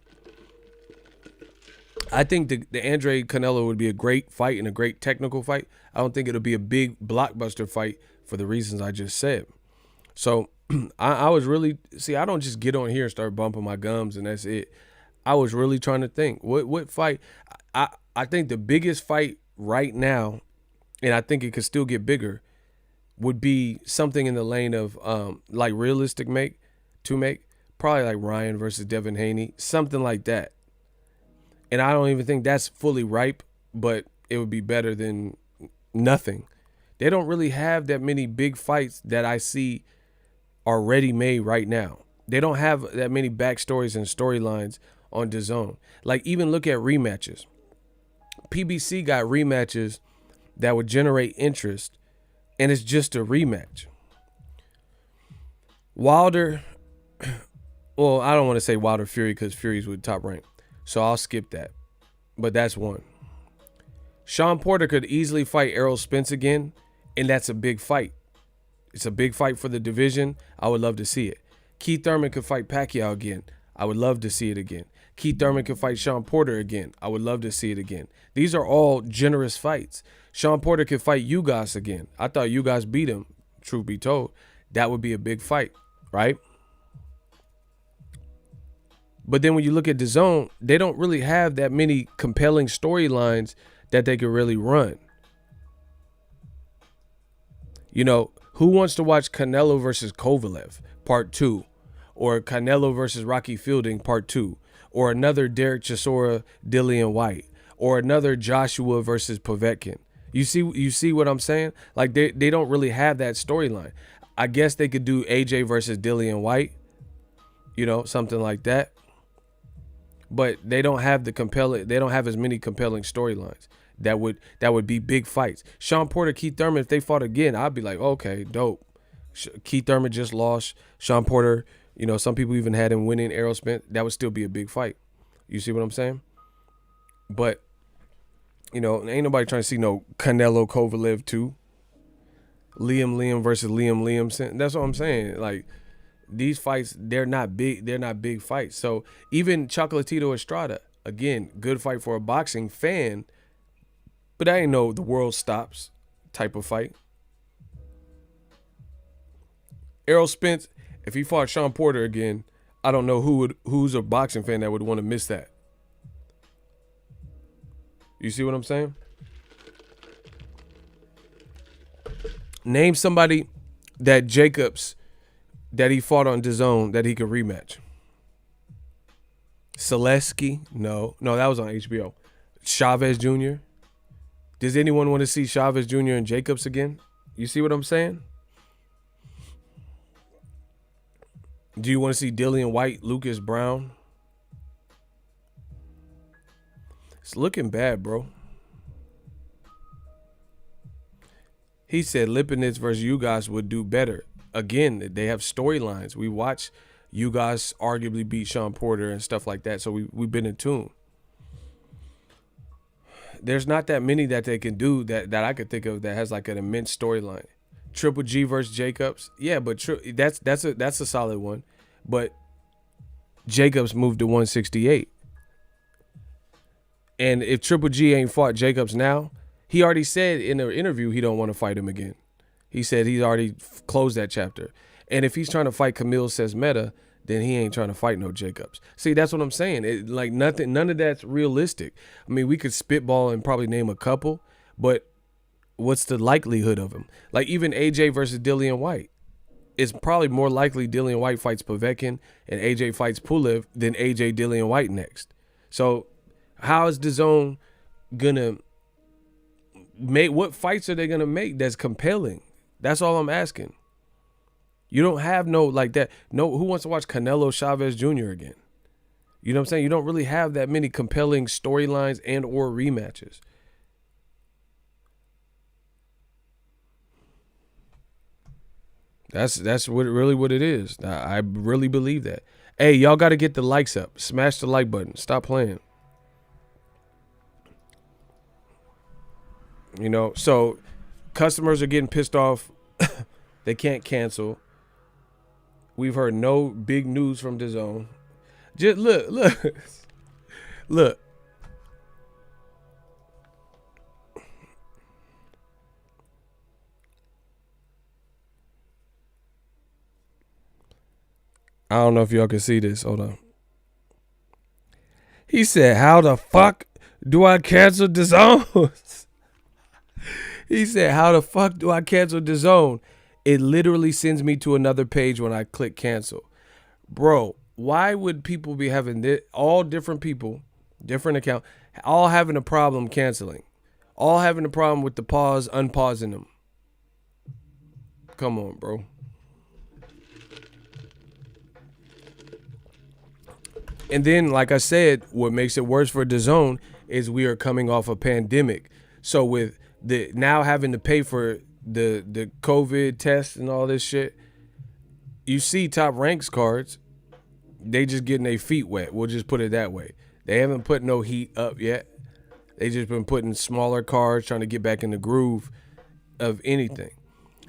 I think the Andrade Canelo would be a great fight and a great technical fight. I don't think it'll be a big blockbuster fight for the reasons I just said. So I was really, I don't just get on here and start bumping my gums and that's it. I was really trying to think what fight. I think the biggest fight right now, and I think it could still get bigger, would be something in the lane of like realistic to make, probably like Ryan versus Devin Haney, something like that. And I don't even think that's fully ripe, but it would be better than nothing. They don't really have that many big fights that I see are ready made right now. They don't have that many backstories and storylines on DAZN. Like, even look at rematches. PBC got rematches that would generate interest, and it's just a rematch. Wilder, well, I don't want to say Wilder Fury because Fury's with Top Rank, so I'll skip that. But that's one. Sean Porter could easily fight Errol Spence again, and that's a big fight. It's a big fight for the division. I would love to see it. Keith Thurman could fight Pacquiao again. I would love to see it again. Keith Thurman could fight Sean Porter again. I would love to see it again. These are all generous fights. Sean Porter could fight Ugas again. I thought Ugas beat him, truth be told. That would be a big fight, right? But then when you look at DAZN, they don't really have that many compelling storylines that they could really run. You know, who wants to watch Canelo versus Kovalev, part 2? Or Canelo versus Rocky Fielding, part 2? Or another Derek Chisora, Dillian White? Or another Joshua versus Povetkin? You see what I'm saying? Like, they don't really have that storyline. I guess they could do AJ versus Dillian White, something like that. But they don't have as many compelling storylines that would be big fights. Sean Porter, Keith Thurman, if they fought again, I'd be like, okay, dope. Keith Thurman just lost. Sean Porter, some people even had him winning Errol Spence. That would still be a big fight. You see what I'm saying? But, ain't nobody trying to see no Canelo Kovalev 2. Liam versus Liam. That's what I'm saying. Like, these fights, they're not big fights. So even Chocolatito Estrada, again, good fight for a boxing fan, but I ain't no the world stops type of fight. Errol Spence, if he fought Sean Porter again, I don't know who's a boxing fan that would want to miss that. You see what I'm saying? Name somebody that Jacobs that he fought on DAZN that he could rematch. Selesky? No, that was on HBO. Chavez Jr.? Does anyone want to see Chavez Jr. and Jacobs again? You see what I'm saying? Do you want to see Dillian White, Lucas Brown? It's looking bad, bro. He said Lipinets versus you guys would do better. Again, they have storylines. We watch you guys arguably beat Sean Porter and stuff like that, so we've been in tune. There's not that many that they can do that I could think of that has like an immense storyline. Triple G versus Jacobs, yeah, but that's a solid one. But Jacobs moved to 168, and if Triple G ain't fought Jacobs now, he already said in the interview he don't want to fight him again. He said he's already closed that chapter. And if he's trying to fight Camille Sesmeta, then he ain't trying to fight no Jacobs. See, that's what I'm saying. Like none of that's realistic. I mean, we could spitball and probably name a couple, but what's the likelihood of him? Like even AJ versus Dillian White. It's probably more likely Dillian White fights Povetkin and AJ fights Pulev than AJ Dillian White next. So how is DAZN gonna make, what fights are they gonna make that's compelling? That's all I'm asking. You don't have no like that. No, who wants to watch Canelo Chavez Jr. again? You know what I'm saying? You don't really have that many compelling storylines and or rematches. That's what it is. I really believe that. Hey, y'all got to get the likes up. Smash the like button. Stop playing. You know, so customers are getting pissed off. They can't cancel. We've heard no big news from DAZN. Just look. I don't know if y'all can see this. Hold on. He said, "How the fuck do I cancel DAZN?" He said, "How the fuck do I cancel DAZN?" It literally sends me to another page when I click cancel. Bro, why would people be having this? All different people, different account, all having a problem canceling, all having a problem with the pause, unpausing them. Come on, bro. And then, like I said, what makes it worse for DAZN is we are coming off a pandemic. So with the now having to pay for the COVID tests and all this shit, you see Top Ranks cards, they just getting their feet wet. We'll just put it that way. They haven't put no heat up yet. They just been putting smaller cards, trying to get back in the groove of anything.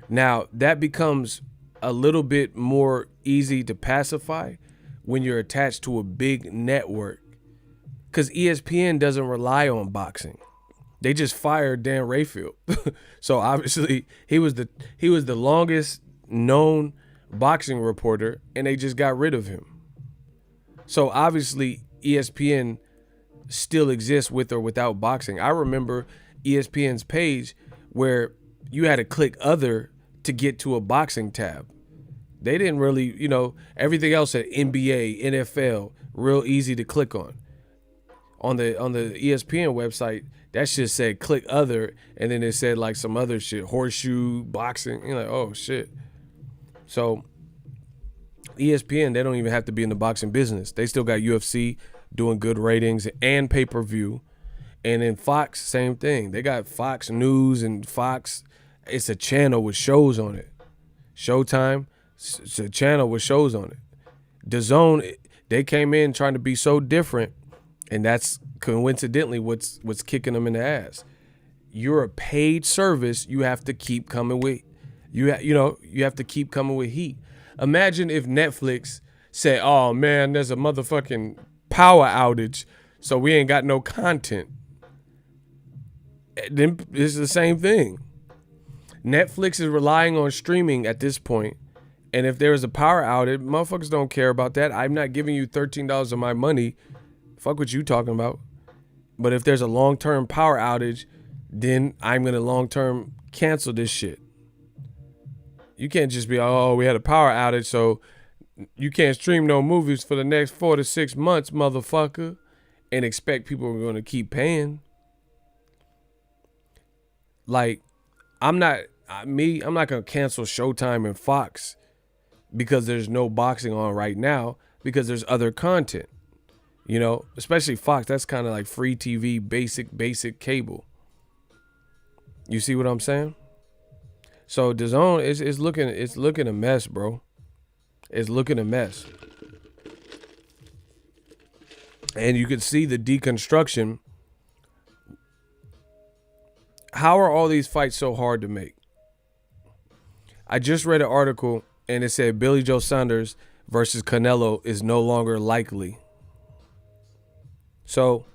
Now, that becomes a little bit more easy to pacify when you're attached to a big network, because ESPN doesn't rely on boxing. They just fired Dan Rayfield. So obviously he was the longest known boxing reporter, and they just got rid of him. So obviously ESPN still exists with or without boxing. I remember ESPN's page where you had to click other to get to a boxing tab. They didn't really, everything else at NBA, NFL, real easy to click on. On the ESPN website, that shit said click other, and then it said like some other shit, horseshoe, boxing. You're like, oh shit. So ESPN, they don't even have to be in the boxing business. They still got UFC doing good ratings and pay-per-view. And then Fox, same thing. They got Fox News and Fox. It's a channel with shows on it. Showtime. It's a channel with shows on it. DAZN, they came in trying to be so different, and that's coincidentally what's kicking them in the ass. You're a paid service. You have to keep coming with, you have to keep coming with heat. Imagine if Netflix said, "Oh man, there's a motherfucking power outage, so we ain't got no content." Then it's the same thing. Netflix is relying on streaming at this point. And if there's a power outage, motherfuckers don't care about that. I'm not giving you $13 of my money. Fuck what you talking about. But if there's a long-term power outage, then I'm going to long-term cancel this shit. You can't just be, oh, we had a power outage, so you can't stream no movies for the next 4 to 6 months, motherfucker, and expect people are going to keep paying. Like, I'm not going to cancel Showtime and Fox because there's no boxing on right now, because there's other content, especially Fox. That's kind of like free TV, basic cable. You see what I'm saying? So DAZN is looking a mess, bro. It's looking a mess. And you can see the deconstruction. How are all these fights so hard to make? I just read an article and it said Billy Joe Saunders versus Canelo is no longer likely. So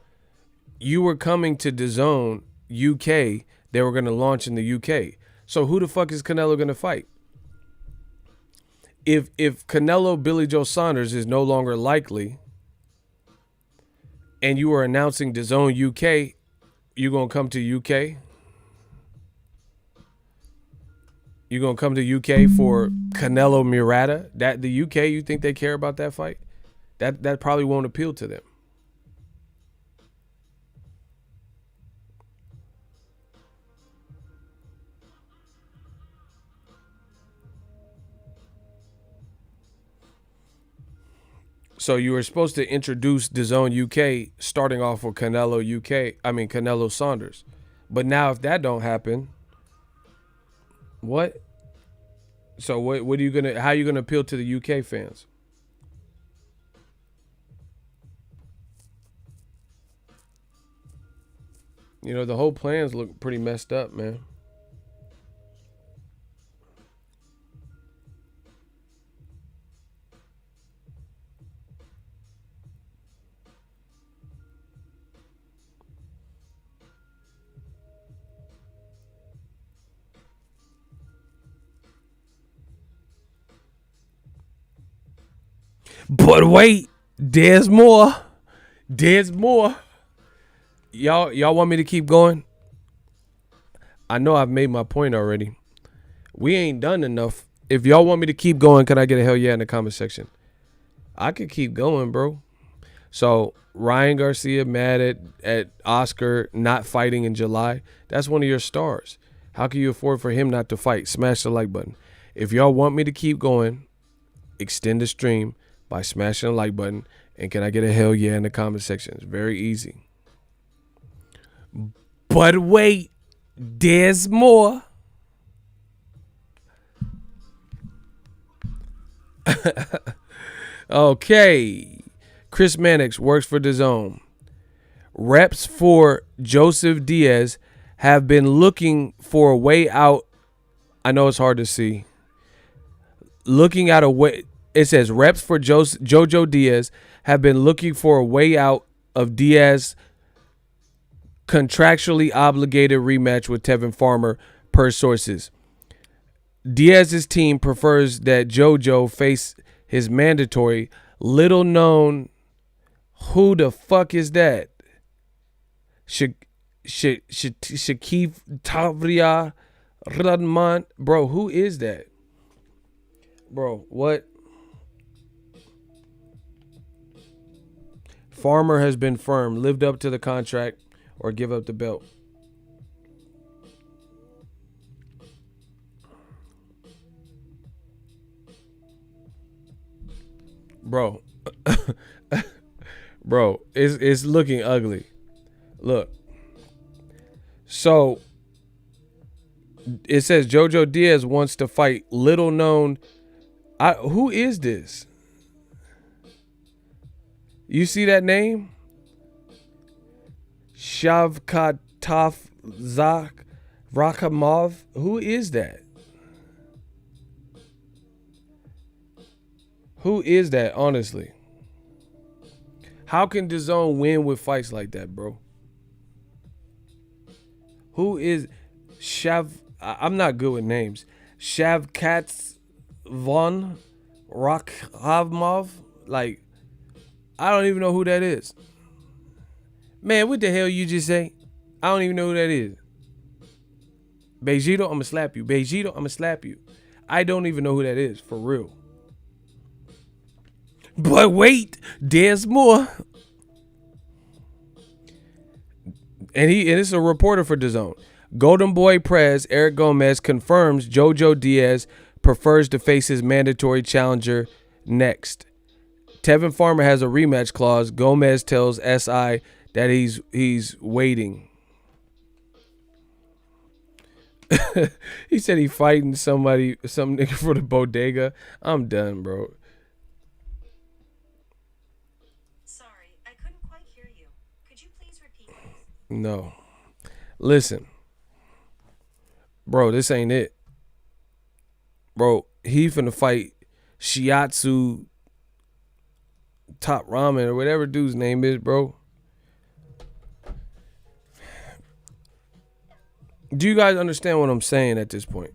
you were coming to DAZN UK. They were going to launch in the UK. So who the fuck is Canelo going to fight? if Canelo Billy Joe Saunders is no longer likely, and you are announcing DAZN UK, you gonna come to UK? You gonna come to UK for Canelo Murata? That the UK, you think they care about that fight? That probably won't appeal to them. So you were supposed to introduce DAZN UK starting off with Canelo UK. I mean Canelo Saunders. But now if that don't happen, what? So what are you gonna? How are you gonna appeal to the UK fans? You know the whole plans look pretty messed up, man. But wait, there's more. There's more. Y'all want me to keep going? I know I've made my point already. We ain't done enough. If y'all want me to keep going, can I get a hell yeah in the comment section? I could keep going, bro. So Ryan Garcia mad at Oscar not fighting in July. That's one of your stars. How can you afford for him not to fight? Smash the like button. If y'all want me to keep going, extend the stream by smashing the like button. And can I get a hell yeah in the comment section? It's very easy. But wait, there's more. Okay. Chris Mannix works for DAZN. Reps for Joseph Diaz have been looking for a way out. I know it's hard to see. Looking at a way. It says reps for Jojo Diaz have been looking for a way out of Diaz contractually obligated rematch with Tevin Farmer per sources. Diaz's team prefers that Jojo face his mandatory little known. Who the fuck is that? Shakif Tavria Radman. Bro, who is that? Bro, what? Farmer has been firm. Lived up to the contract or give up the belt. Bro. Bro, it's looking ugly. Look. So it says Jojo Diaz wants to fight little known. Who is this? You see that name? Shavkatov Zak Rakamov. Who is that? Who is that, honestly? How can DAZN win with fights like that, bro? Who is Shav? I'm not good with names. Shavkats von Rakhavmov? Like, I don't even know who that is. Man, what the hell you just say? I don't even know who that is. Bejito, I'ma slap you. Bejito, I'ma slap you. I don't even know who that is, for real. But wait, there's more. And it's a reporter for DAZN. Golden Boy Prez, Eric Gomez, confirms Jojo Diaz prefers to face his mandatory challenger next. Tevin Farmer has a rematch clause. Gomez tells SI that he's waiting. He said he fighting some nigga for the bodega. I'm done, bro. Sorry, I couldn't quite hear you. Could you please repeat this? No. Listen. Bro, this ain't it. Bro, he finna fight Shiatsu Top Ramen or whatever dude's name is, bro. Do you guys understand what I'm saying at this point?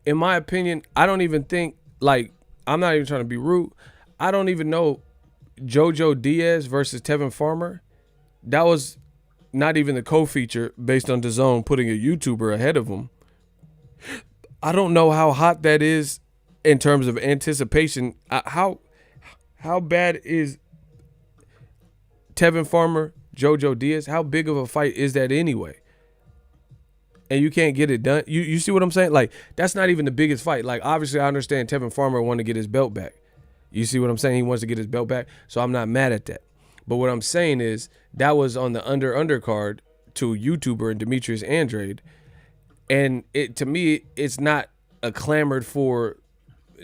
in my opinion, I don't even think, like, I'm not even trying to be rude. I don't even know JoJo Diaz versus Tevin Farmer. That was not even the co-feature based on DAZN putting a YouTuber ahead of him. I don't know how hot that is in terms of anticipation. How bad is Tevin Farmer, JoJo Diaz? How big of a fight is that anyway? And you can't get it done. You see what I'm saying? Like, that's not even the biggest fight. Like, obviously, I understand Tevin Farmer wanted to get his belt back. You see what I'm saying? He wants to get his belt back. So I'm not mad at that. But what I'm saying is that was on the undercard to YouTuber and Demetrius Andrade. And it, to me, it's not a clamored for.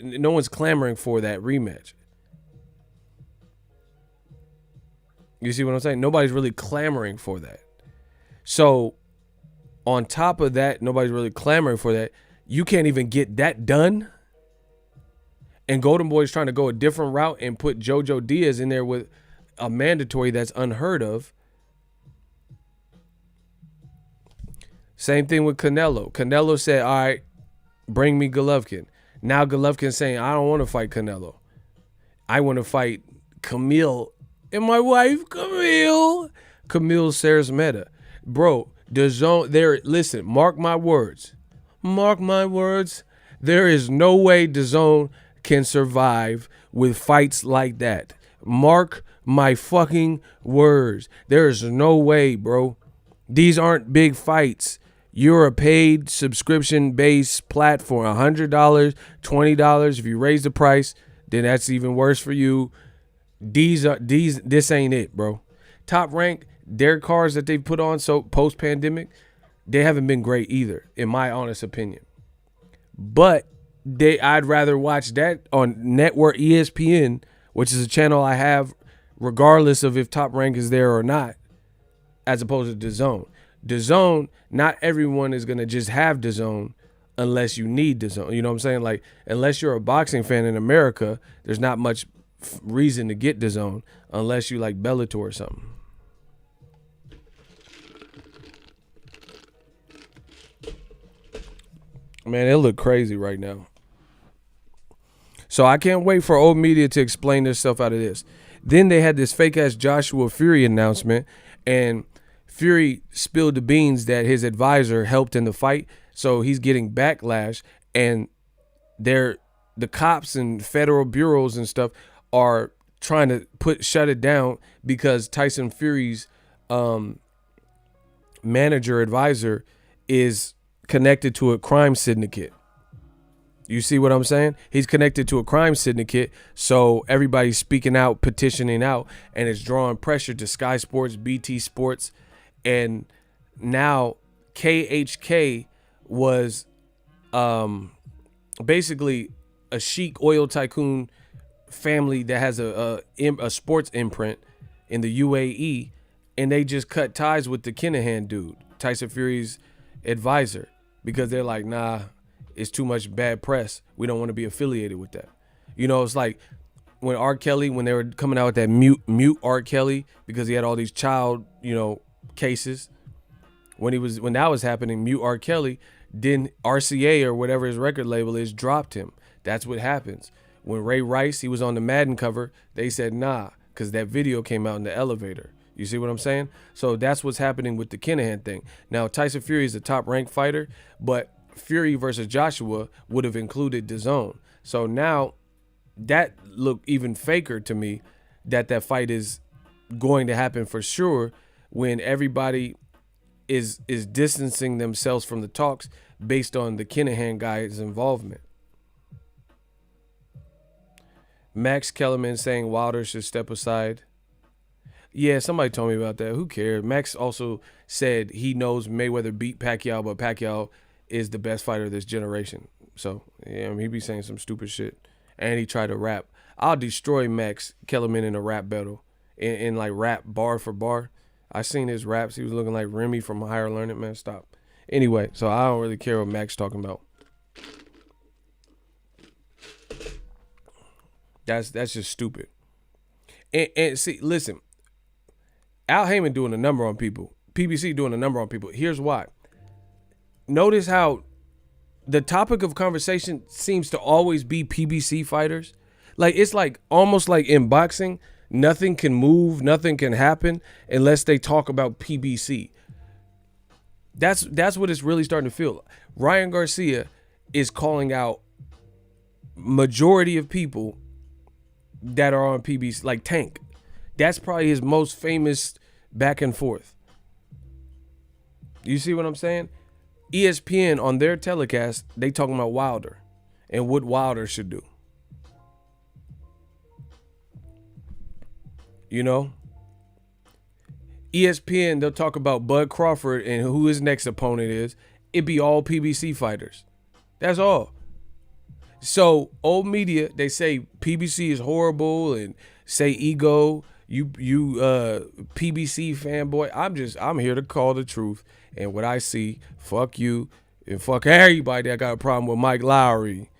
No one's clamoring for that rematch. You see what I'm saying? Nobody's really clamoring for that. So on top of that, nobody's really clamoring for that. You can't even get that done. And Golden Boy's trying to go a different route and put JoJo Diaz in there with a mandatory that's unheard of. Same thing with Canelo. Canelo said, all right, bring me Golovkin. Now Golovkin's saying, I don't want to fight Canelo. I want to fight Camille and my wife, Camille. Camille Saras-Mehta. Bro, DAZN, there, listen, mark my words. Mark my words. There is no way DAZN can survive with fights like that. Mark my fucking words. There is no way, bro. These aren't big fights. You're a paid subscription-based platform. $100, $20. If you raise the price, then that's even worse for you. This ain't it, bro. Top Rank, their cards that they've put on so post-pandemic, they haven't been great either, in my honest opinion. But I'd rather watch that on network ESPN, which is a channel I have regardless of if Top Rank is there or not, as opposed to DAZN. DAZN, not everyone is going to just have DAZN unless you need DAZN. You know what I'm saying? Like, unless you're a boxing fan in America, there's not much reason to get DAZN unless you like Bellator or something. Man, it look crazy right now. So I can't wait for old media to explain their stuff out of this. Then they had this fake-ass Joshua Fury announcement, and Fury spilled the beans that his advisor helped in the fight, so he's getting backlash, and the cops and federal bureaus and stuff are trying to shut it down because Tyson Fury's manager advisor is connected to a crime syndicate. You see what I'm saying? He's connected to a crime syndicate, so everybody's speaking out, petitioning out, and it's drawing pressure to Sky Sports, BT Sports, and now CHECC was basically a chic oil tycoon family that has a sports imprint in the UAE, and they just cut ties with the Kinahan dude, Tyson Fury's advisor, because they're like, nah, it's too much bad press. We don't want to be affiliated with that. You know, it's like when R. Kelly, when they were coming out with that mute R. Kelly because he had all these child, cases. When that was happening, mute R. Kelly, then RCA or whatever his record label is dropped him. That's what happens. When Ray Rice, he was on the Madden cover, they said nah, because that video came out in the elevator. You see what I'm saying? So that's what's happening with the Kinahan thing. Now, Tyson Fury is a top-ranked fighter, but Fury versus Joshua would have included DAZN. So now that looked even faker to me, that fight is going to happen for sure when everybody is distancing themselves from the talks based on the Kinahan guy's involvement. Max Kellerman saying Wilder should step aside. Yeah, somebody told me about that. Who cares? Max also said he knows Mayweather beat Pacquiao, but Pacquiao is the best fighter of this generation. So, yeah, I mean, he be saying some stupid shit. And he tried to rap. I'll destroy Max Kellerman in a rap battle. In like rap bar for bar. I seen his raps. He was looking like Remy from Higher Learning. Man, stop. Anyway, so I don't really care what Max talking about. That's just stupid. And see, listen. Al Heyman doing a number on people. PBC doing a number on people. Here's why. Notice how the topic of conversation seems to always be PBC fighters. Like it's like almost like in boxing, nothing can move, nothing can happen unless they talk about PBC. That's what it's really starting to feel. Ryan Garcia is calling out majority of people that are on PBC, like Tank. That's probably his most famous back and forth. You see what I'm saying? ESPN on their telecast, they talking about Wilder and what Wilder should do. You know? ESPN, they'll talk about Bud Crawford and who his next opponent is. It'd be all PBC fighters. That's all. So old media, they say PBC is horrible and say ego, you PBC fanboy. I'm here to call the truth. And what I see, fuck you and fuck everybody that got a problem with Mike Lowry.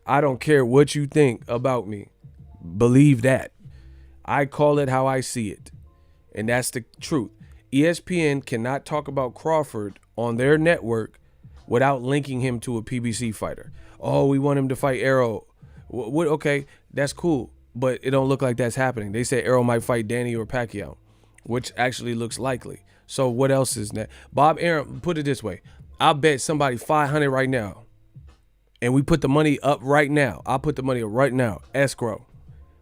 I don't care what you think about me. Believe that. I call it how I see it. And that's the truth. ESPN cannot talk about Crawford on their network without linking him to a PBC fighter. Oh, we want him to fight Errol. What? Okay, that's cool. But it don't look like that's happening. They say Errol might fight Danny or Pacquiao, which actually looks likely. So what else is that? Bob Arum, put it this way. I'll bet somebody 500 right now. And we put the money up right now. I'll put the money up right now. Escrow.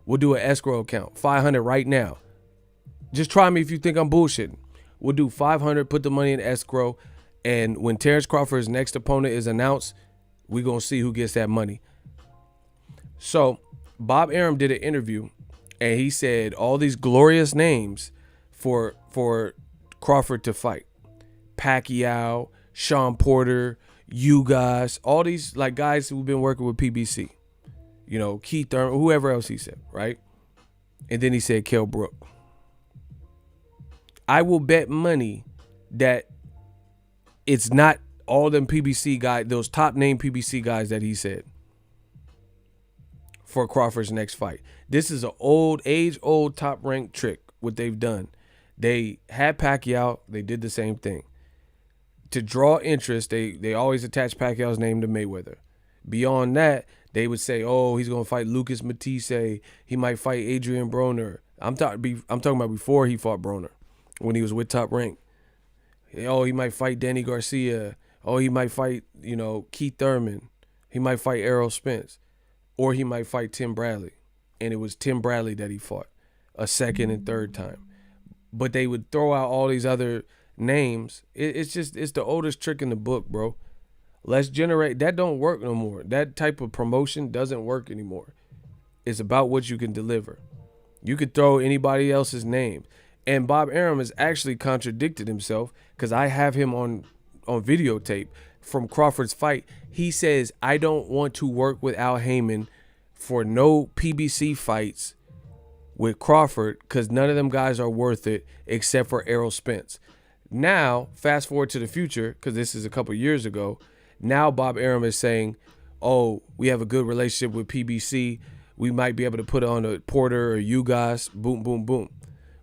We'll do an escrow account. 500 right now. Just try me if you think I'm bullshitting. We'll do 500, put the money in escrow. And when Terrence Crawford's next opponent is announced, we're going to see who gets that money. So Bob Arum did an interview and he said all these glorious names for Crawford to fight. Pacquiao, Sean Porter, you guys, all these like guys who've been working with PBC. You know, Keith Thurman, whoever else he said, right? And then he said Kell Brook. I will bet money that it's not all them PBC guys, those top name PBC guys that he said for Crawford's next fight. This is an age-old top-ranked trick, what they've done. They had Pacquiao. They did the same thing. To draw interest, they always attach Pacquiao's name to Mayweather. Beyond that, they would say, oh, he's going to fight Lucas Matisse. He might fight Adrian Broner. I'm talking about before he fought Broner, when he was with Top Rank. Oh, he might fight Danny Garcia. Oh, he might fight, Keith Thurman. He might fight Errol Spence. Or he might fight Tim Bradley. And it was Tim Bradley that he fought a second and third time. But they would throw out all these other names. It's the oldest trick in the book, bro. Let's generate. That don't work no more. That type of promotion doesn't work anymore. It's about what you can deliver. You could throw anybody else's name. And Bob Arum has actually contradicted himself because I have him on videotape from Crawford's fight. He says, I don't want to work with Al Heyman for no PBC fights with Crawford because none of them guys are worth it except for Errol Spence. Now, fast forward to the future, because this is a couple years ago, now Bob Arum is saying, oh, we have a good relationship with PBC. We might be able to put on a Porter or you guys. Boom, boom, boom.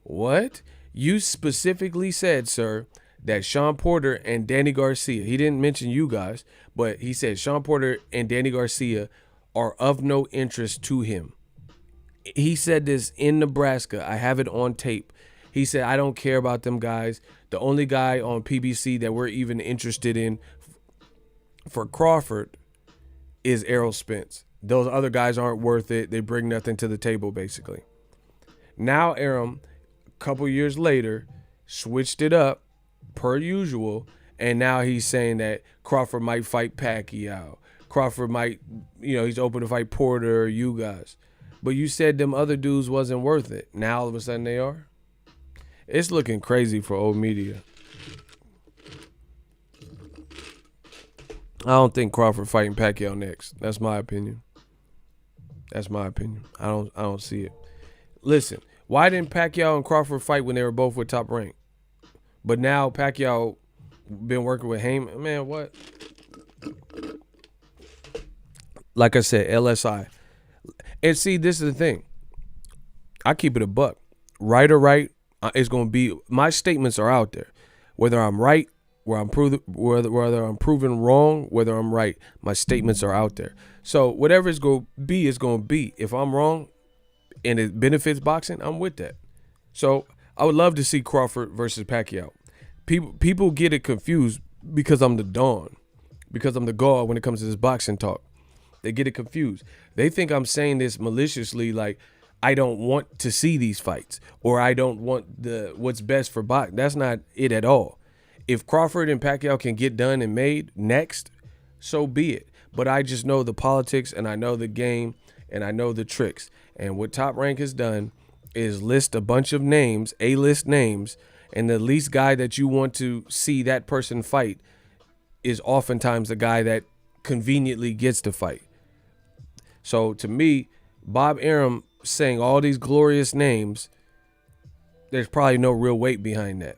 What? You specifically said, sir, that Sean Porter and Danny Garcia, he didn't mention you guys, but he said Sean Porter and Danny Garcia are of no interest to him. He said this in Nebraska. I have it on tape. He said, I don't care about them guys. The only guy on PBC that we're even interested in for Crawford is Errol Spence. Those other guys aren't worth it. They bring nothing to the table, basically. Now Arum, a couple years later, switched it up per usual, and now he's saying that Crawford might fight Pacquiao. Crawford might, he's open to fight Porter or you guys. But you said them other dudes wasn't worth it. Now all of a sudden they are. It's looking crazy for old media. I don't think Crawford fighting Pacquiao next. That's my opinion. I don't see it. Listen, why didn't Pacquiao and Crawford fight when they were both with Top Rank? But now Pacquiao been working with Heyman. Man, what? Like I said, LSI. And see, this is the thing. I keep it a buck. Right or right, it's going to be, my statements are out there. Whether I'm right where whether I'm proven wrong, whether I'm right. My statements are out there. So whatever it's going to be is going to be. If I'm wrong and it benefits boxing, I'm with that. So I would love to see Crawford versus Pacquiao. People get it confused because I'm the Dawn, because I'm the God when it comes to this boxing talk. They get it confused. They think I'm saying this maliciously, like I don't want to see these fights or I don't want what's best for boxing. That's not it at all. If Crawford and Pacquiao can get done and made next, so be it. But I just know the politics and I know the game and I know the tricks. And what Top Rank has done is list a bunch of names, A-list names, and the least guy that you want to see that person fight is oftentimes the guy that conveniently gets to fight. So to me, Bob Arum saying all these glorious names, there's probably no real weight behind that.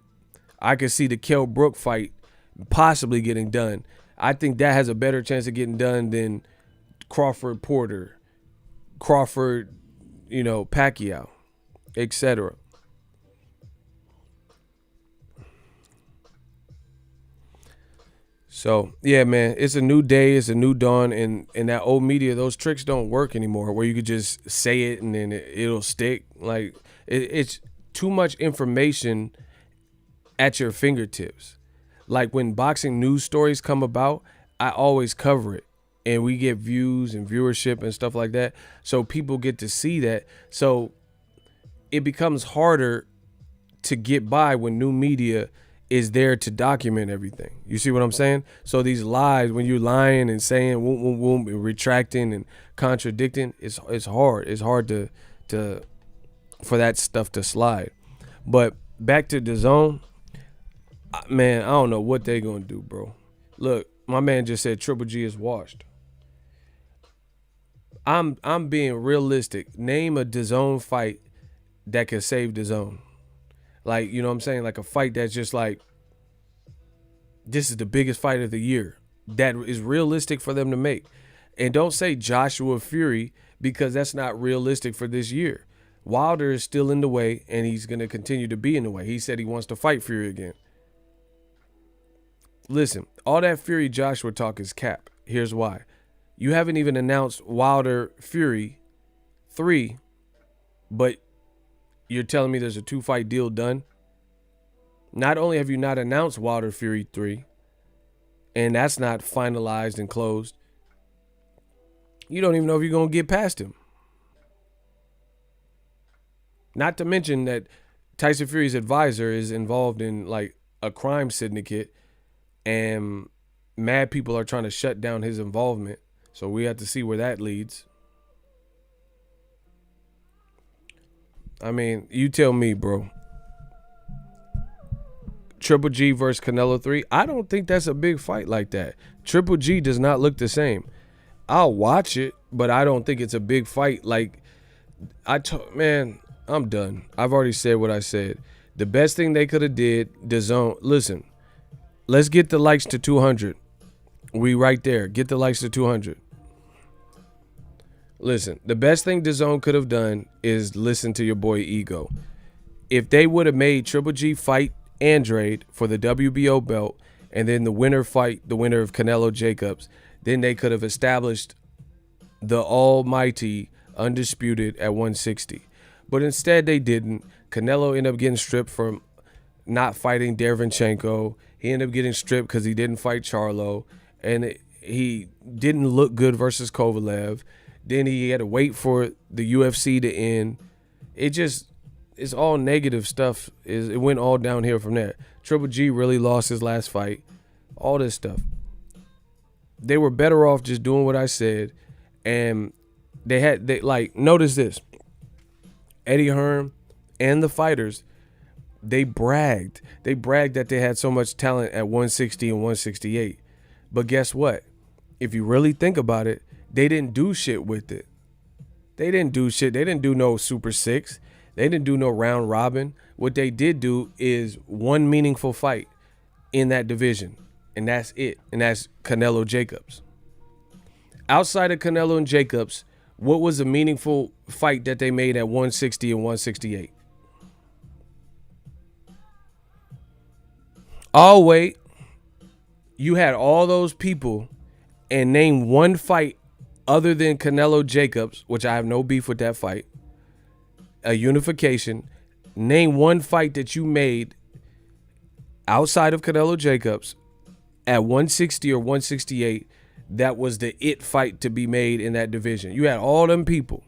I could see the Kell Brook fight possibly getting done. I think that has a better chance of getting done than Crawford Porter, Crawford, Pacquiao, etc. So, yeah, man, it's a new day. It's a new dawn. And in that old media, those tricks don't work anymore where you could just say it and then it'll stick. Like, it's too much information at your fingertips. Like when boxing news stories come about, I always cover it. And we get views and viewership and stuff like that. So people get to see that. So it becomes harder to get by when new media is there to document everything. You see what I'm saying? So these lies, when you're lying and saying retracting and contradicting, it's hard. It's hard to for that stuff to slide. But back to Dazn, man, I don't know what they gonna do, bro. Look, my man just said Triple G is washed. I'm being realistic. Name a Dazn fight that can save Dazn. Like, you know what I'm saying? Like a fight that's just like, this is the biggest fight of the year. That is realistic for them to make. And don't say Joshua Fury because that's not realistic for this year. Wilder is still in the way and he's going to continue to be in the way. He said he wants to fight Fury again. Listen, all that Fury Joshua talk is cap. Here's why. You haven't even announced Wilder Fury 3, but you're telling me there's a 2-fight deal done? Not only have you not announced Wilder Fury 3, and that's not finalized and closed, you don't even know if you're going to get past him. Not to mention that Tyson Fury's advisor is involved in like a crime syndicate and mad people are trying to shut down his involvement. So we have to see where that leads. I mean, you tell me, bro. Triple G versus Canelo 3. I don't think that's a big fight like that. Triple G does not look the same. I'll watch it, but I don't think it's a big fight. Like, man, I'm done. I've already said what I said. The best thing they could have did, Dazn. Listen, let's get the likes to 200. We right there. Get the likes to 200. Listen, the best thing Dazn could have done is listen to your boy Ego. If they would have made Triple G fight Andrade for the WBO belt and then the winner fight the winner of Canelo Jacobs, then they could have established the almighty undisputed at 160. But instead they didn't. Canelo ended up getting stripped from not fighting Derevyanchenko. He ended up getting stripped because he didn't fight Charlo. And he didn't look good versus Kovalev. Then he had to wait for the UFC to end. It's all negative stuff. It went all downhill from there. Triple G really lost his last fight. All this stuff. They were better off just doing what I said. And they notice this. Eddie Hearn and the fighters, they bragged. They bragged that they had so much talent at 160 and 168. But guess what? If you really think about it, they didn't do shit with it. They didn't do shit. They didn't do no Super 6. They didn't do no round robin. What they did do is one meaningful fight in that division. And that's it. And that's Canelo Jacobs. Outside of Canelo and Jacobs, what was a meaningful fight that they made at 160 and 168? I'll wait. You had all those people and name one fight other than Canelo Jacobs, which I have no beef with that fight, a unification. Name one fight that you made outside of Canelo Jacobs at 160 or 168 that was the it fight to be made in that division. You had all them people.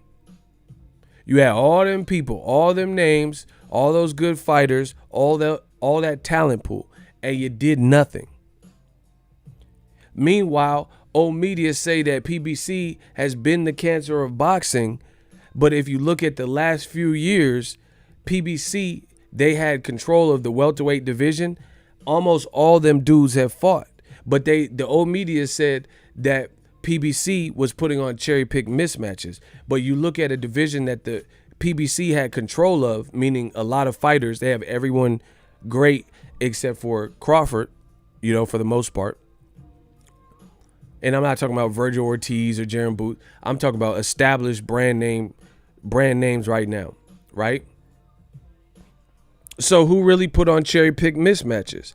You had all them people, all them names, all those good fighters, all that talent pool, and you did nothing. Meanwhile, old media say that PBC has been the cancer of boxing, but if you look at the last few years, PBC, they had control of the welterweight division. Almost all them dudes have fought, but the old media said that PBC was putting on cherry pick mismatches. But you look at a division that the PBC had control of, meaning a lot of fighters. They have everyone great except for Crawford, for the most part. And I'm not talking about Virgil Ortiz or Jaron Booth. I'm talking about established brand names right now, right? So who really put on cherry pick mismatches?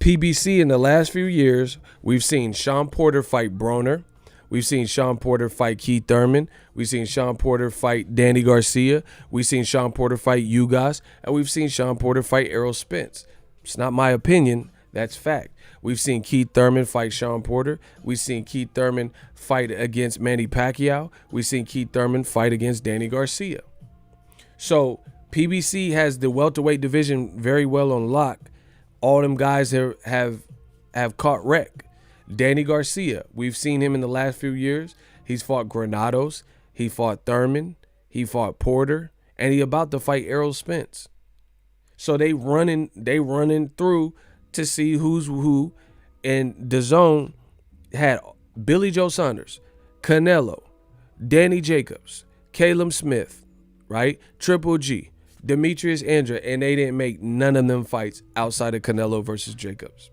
PBC in the last few years, we've seen Sean Porter fight Broner. We've seen Sean Porter fight Keith Thurman. We've seen Sean Porter fight Danny Garcia. We've seen Sean Porter fight Ugas. And we've seen Sean Porter fight Errol Spence. It's not my opinion. That's fact. We've seen Keith Thurman fight Sean Porter. We've seen Keith Thurman fight against Manny Pacquiao. We've seen Keith Thurman fight against Danny Garcia. So PBC has the welterweight division very well on lock. All them guys have caught wreck. Danny Garcia, we've seen him in the last few years. He's fought Granados. He fought Thurman. He fought Porter. And he about to fight Errol Spence. So they running through to see who's who. And Dazn had Billy Joe Saunders, Canelo, Danny Jacobs, Caleb Smith, right? Triple G, Demetrius Andrade, and they didn't make none of them fights outside of Canelo versus Jacobs.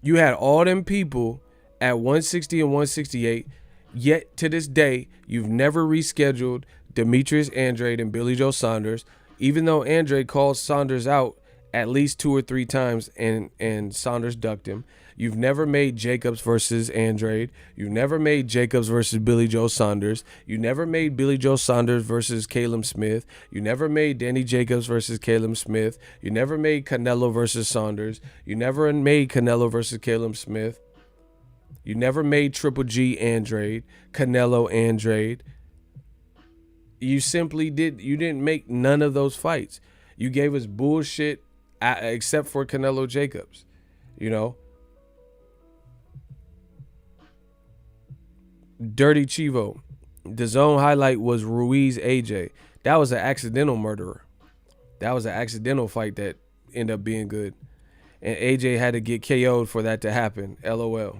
You had all them people at 160 and 168, yet to this day, you've never rescheduled Demetrius Andrade and Billy Joe Saunders, even though Andrade called Saunders out at least 2 or 3 times and Saunders ducked him. You've never made Jacobs versus Andrade. You've never made Jacobs versus Billy Joe Saunders. You never made Billy Joe Saunders versus Caleb Smith. You never made Danny Jacobs versus Caleb Smith. You never made Canelo versus Saunders. You never made Canelo versus Caleb Smith. You never made Triple G Andrade, Canelo Andrade. You simply didn't make none of those fights. You gave us bullshit except for Canelo Jacobs, Dirty Chivo. The zone highlight was Ruiz AJ. That was an accidental murderer. That was an accidental fight that ended up being good. And AJ had to get KO'd for that to happen. LOL.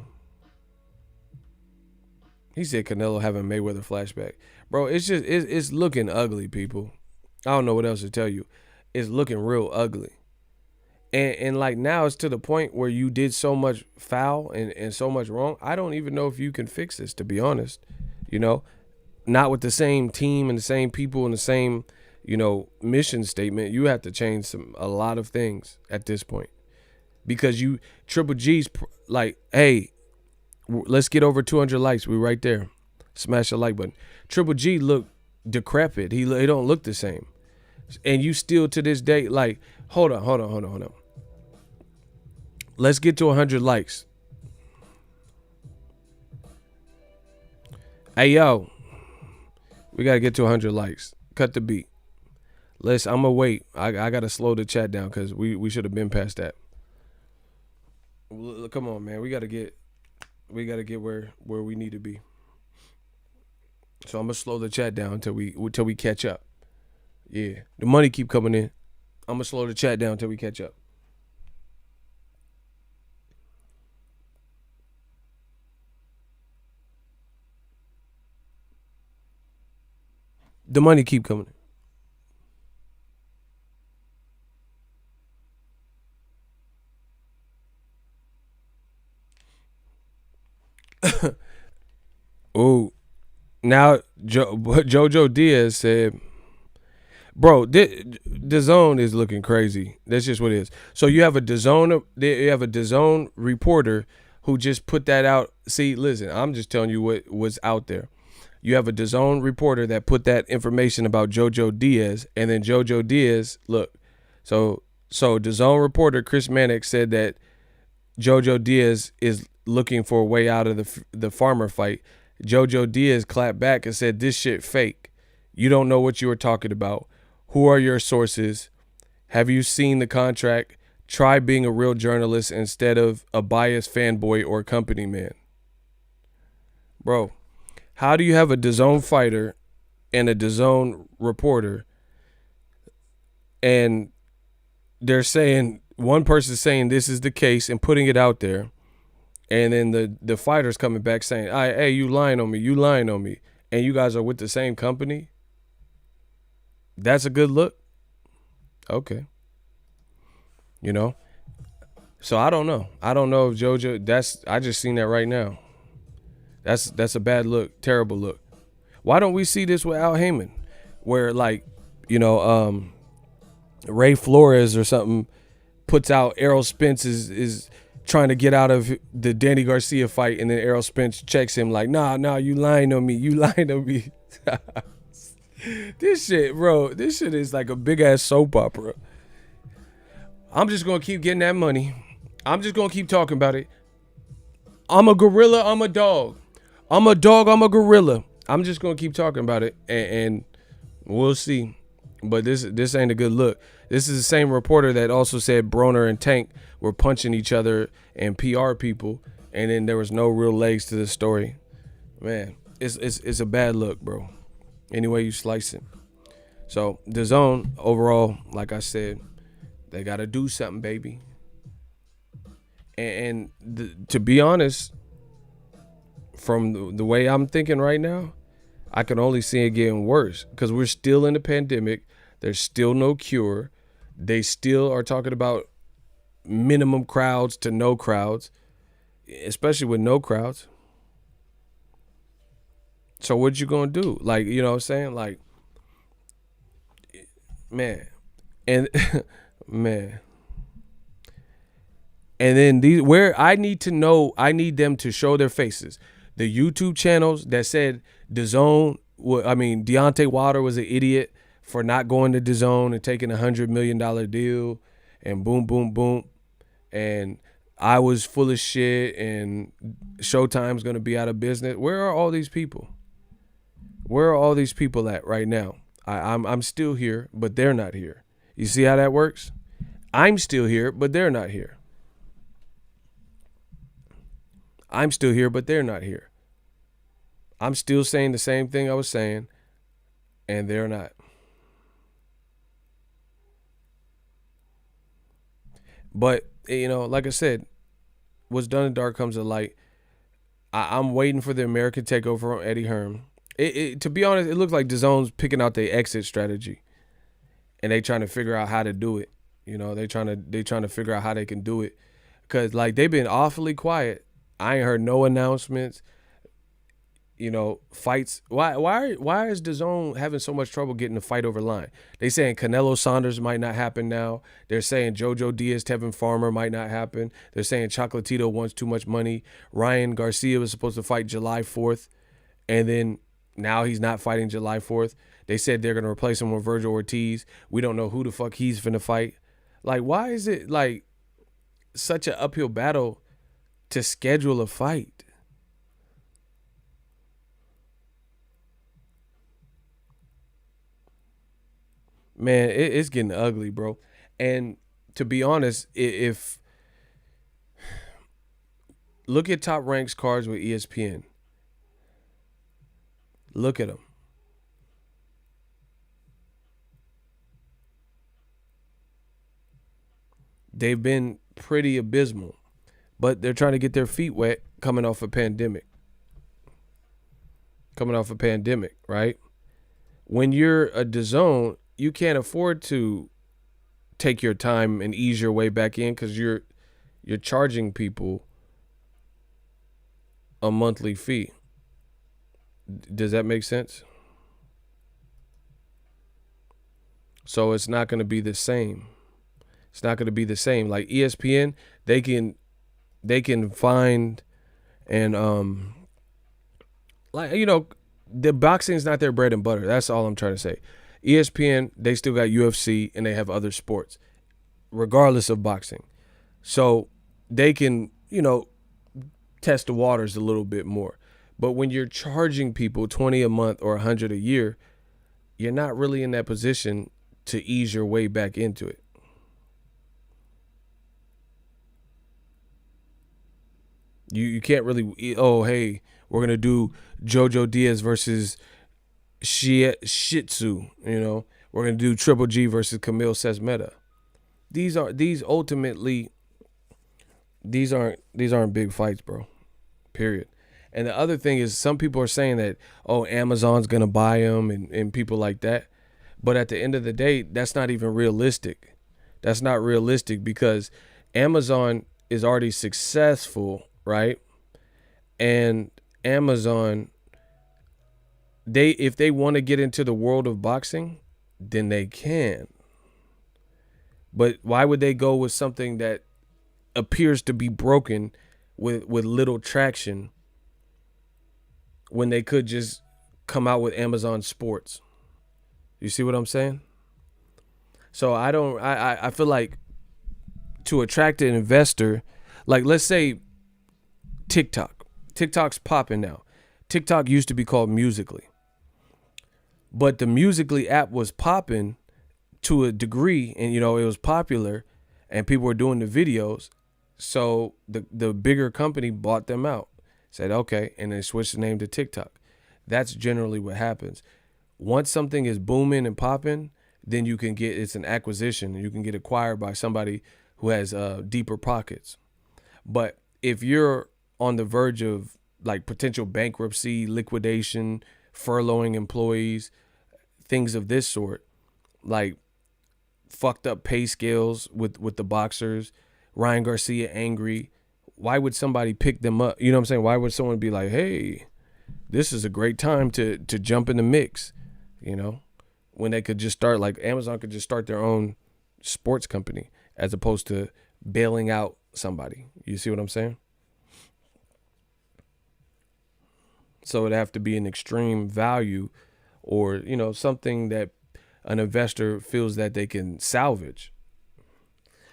He said Canelo having Mayweather flashback. Bro, it's looking ugly, people. I don't know what else to tell you. It's looking real ugly. And like now it's to the point where you did so much foul and so much wrong. I don't even know if you can fix this, to be honest. Not with the same team and the same people and the same, mission statement. You have to change a lot of things at this point. Because Triple G's like, hey, let's get over 200 likes. We right there. Smash the like button. Triple G look decrepit. He don't look the same. And you still to this day, like, hold on. Let's get to 100 likes. Hey, yo. We got to get to 100 likes. Cut the beat. I'm going to wait. I got to slow the chat down because we should have been past that. Come on, man. We got to get where we need to be. So I'm going to slow the chat down until we catch up. Yeah. The money keep coming in. I'm going to slow the chat down until we catch up. The money keep coming in. Oh, now Jojo Diaz said, Bro, the zone is looking crazy. That's just what it is. So you have a DAZN reporter who just put that out. See, listen, I'm just telling you what was out there. You have a DAZN reporter that put that information about JoJo Diaz, and then JoJo Diaz, look, so DAZN reporter Chris Mannix said that JoJo Diaz is looking for a way out of the farmer fight. JoJo Diaz clapped back and said, "This shit fake. You don't know what you were talking about. Who are your sources? Have you seen the contract? Try being a real journalist instead of a biased fanboy or company man." Bro, how do you have a DAZN fighter and a DAZN reporter, and they're saying, one person's saying this is the case and putting it out there, and then the fighter's coming back saying, "Hey, you lying on me," and you guys are with the same company? That's a good look? Okay. You know? So I don't know. I don't know if JoJo, I just seen that right now. That's a bad look, terrible look. Why don't we see this with Al Heyman? Where, like, you know, Ray Flores or something puts out Errol Spence is trying to get out of the Danny Garcia fight, and then Errol Spence checks him like, nah, you lying on me. This shit, bro, this shit is like a big ass soap opera. I'm just gonna keep getting that money. I'm just gonna keep talking about it. I'm a gorilla, I'm a dog. I'm a dog, I'm a gorilla. I'm just gonna keep talking about it, and we'll see. But this ain't a good look. This is the same reporter that also said Broner and Tank were punching each other and PR people, and then there was no real legs to the story. Man, it's a bad look, bro. Any way you slice it. So the zone overall, like I said, they got to do something, baby. And to be honest, from the way I'm thinking right now, I can only see it getting worse because we're still in the pandemic. There's still no cure. They still are talking about minimum crowds to no crowds, especially with no crowds. So what you gonna do? Like, you know what I'm saying? Like, man. And man. And then where I need them to show their faces. The YouTube channels that said DAZN, Deontay Wilder was an idiot for not going to DAZN and taking $100 million deal, and boom, boom, boom. And I was full of shit, and Showtime's gonna be out of business. Where are all these people? Where are all these people at right now? I'm still here, but they're not here. You see how that works? I'm still here, but they're not here. I'm still here, but they're not here. I'm still saying the same thing I was saying, and they're not. But, you know, like I said, what's done in the dark comes to light. I'm waiting for the American takeover on Eddie Hearn. To be honest, it looks like DAZN's picking out their exit strategy, and they trying to figure out how to do it. You know, they trying to figure out how they can do it, because like they've been awfully quiet. I ain't heard no announcements. You know, fights. Why is DAZN having so much trouble getting the fight over line? They saying Canelo Saunders might not happen now. They're saying JoJo Diaz, Tevin Farmer might not happen. They're saying Chocolatito wants too much money. Ryan Garcia was supposed to fight July 4th, and then now he's not fighting July 4th. They said they're going to replace him with Virgil Ortiz. We don't know who the fuck he's finna fight. Like, why is it like such an uphill battle to schedule a fight? Man, it's getting ugly, bro. And to be honest, if look at Top Ranks cards with ESPN. Look at them. They've been pretty abysmal, but they're trying to get their feet wet coming off a pandemic. Right? When you're a DAZN, you can't afford to take your time and ease your way back in, because you're charging people a monthly fee. Does that make sense? So it's not going to be the same. It's not going to be the same. Like ESPN, they can find and like the boxing is not their bread and butter. That's all I'm trying to say. ESPN, they still got UFC and they have other sports regardless of boxing. So they can, test the waters a little bit more. But when you're charging people 20 a month or 100 a year, you're not really in that position to ease your way back into it. You can't really, oh, hey, we're going to do Jojo Diaz versus Shih Tzu, We're going to do Triple G versus Camille Sesmeta. These aren't big fights, bro. Period. And the other thing is some people are saying that, oh, Amazon's going to buy them and people like that. But at the end of the day, that's not even realistic. That's not realistic because Amazon is already successful, right? And Amazon, if they want to get into the world of boxing, then they can. But why would they go with something that appears to be broken with little traction when they could just come out with Amazon Sports? You see what I'm saying? So I feel like to attract an investor, like let's say TikTok's popping now. TikTok used to be called Musically. But the Musically app was popping to a degree and, it was popular and people were doing the videos. So the bigger company bought them out, said, okay, and they switched the name to TikTok. That's generally what happens. Once something is booming and popping, then it's an acquisition. You can get acquired by somebody who has deeper pockets. But if you're on the verge of like potential bankruptcy, liquidation, furloughing employees, things of this sort, like fucked up pay scales with the boxers, Ryan Garcia angry, why would somebody pick them up? You know what I'm saying? Why would someone be like, hey, this is a great time to jump in the mix, when they could just start, like Amazon could just start their own sports company as opposed to bailing out somebody. You see what I'm saying? So it'd have to be an extreme value or, something that an investor feels that they can salvage.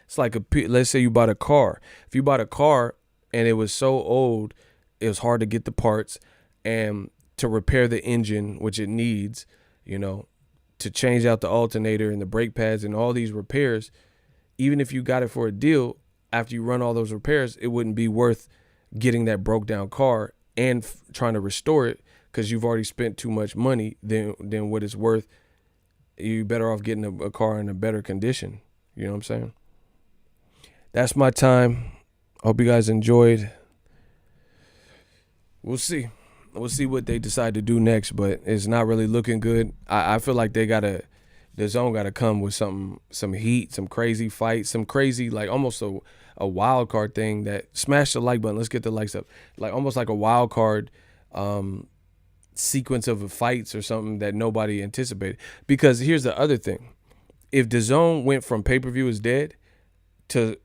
It's like let's say you bought a car. If you bought a car and it was so old, it was hard to get the parts and to repair the engine, which it needs, to change out the alternator and the brake pads and all these repairs, even if you got it for a deal, after you run all those repairs, it wouldn't be worth getting that broke down car and trying to restore it because you've already spent too much money than what it's worth. You're better off getting a car in a better condition. You know what I'm saying? That's my time. Hope you guys enjoyed. We'll see. We'll see what they decide to do next, but it's not really looking good. I feel like the zone got to come with some heat, some crazy fight, some crazy, like almost a wild card thing that smash the like button. Let's get the likes up. Like almost like a wild card sequence of fights or something that nobody anticipated. Because here's the other thing. If the zone went from pay-per-view is dead to,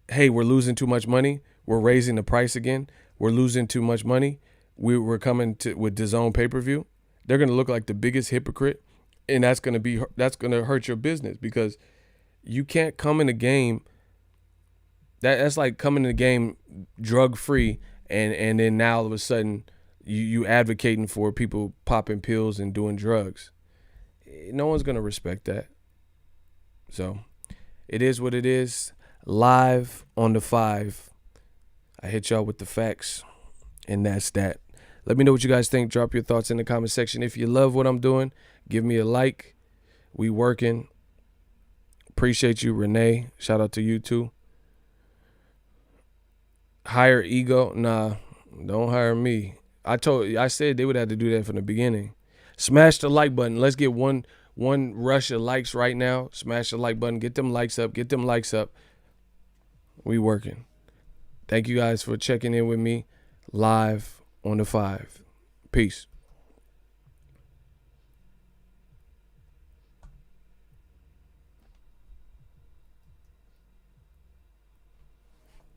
hey, we're losing too much money, we're raising the price again, we're losing too much money, we're coming with DAZN pay-per-view, they're going to look like the biggest hypocrite, and that's going to hurt your business because you can't come in the game. That's like coming in the game drug-free, and then now all of a sudden you advocating for people popping pills and doing drugs. No one's going to respect that. So it is what it is. Live on the 5. I hit y'all with the facts, and that's that. Let me know what you guys think. Drop your thoughts in the comment section. If you love what I'm doing, give me a like. We working. Appreciate you, Renee. Shout out to you too. Hire Ego? Nah, don't hire me. I said they would have to do that from the beginning. Smash the like button. Let's get one rush of likes right now. Smash the like button. Get them likes up. Get them likes up. We working. Thank you guys for checking in with me live on the 5. Peace.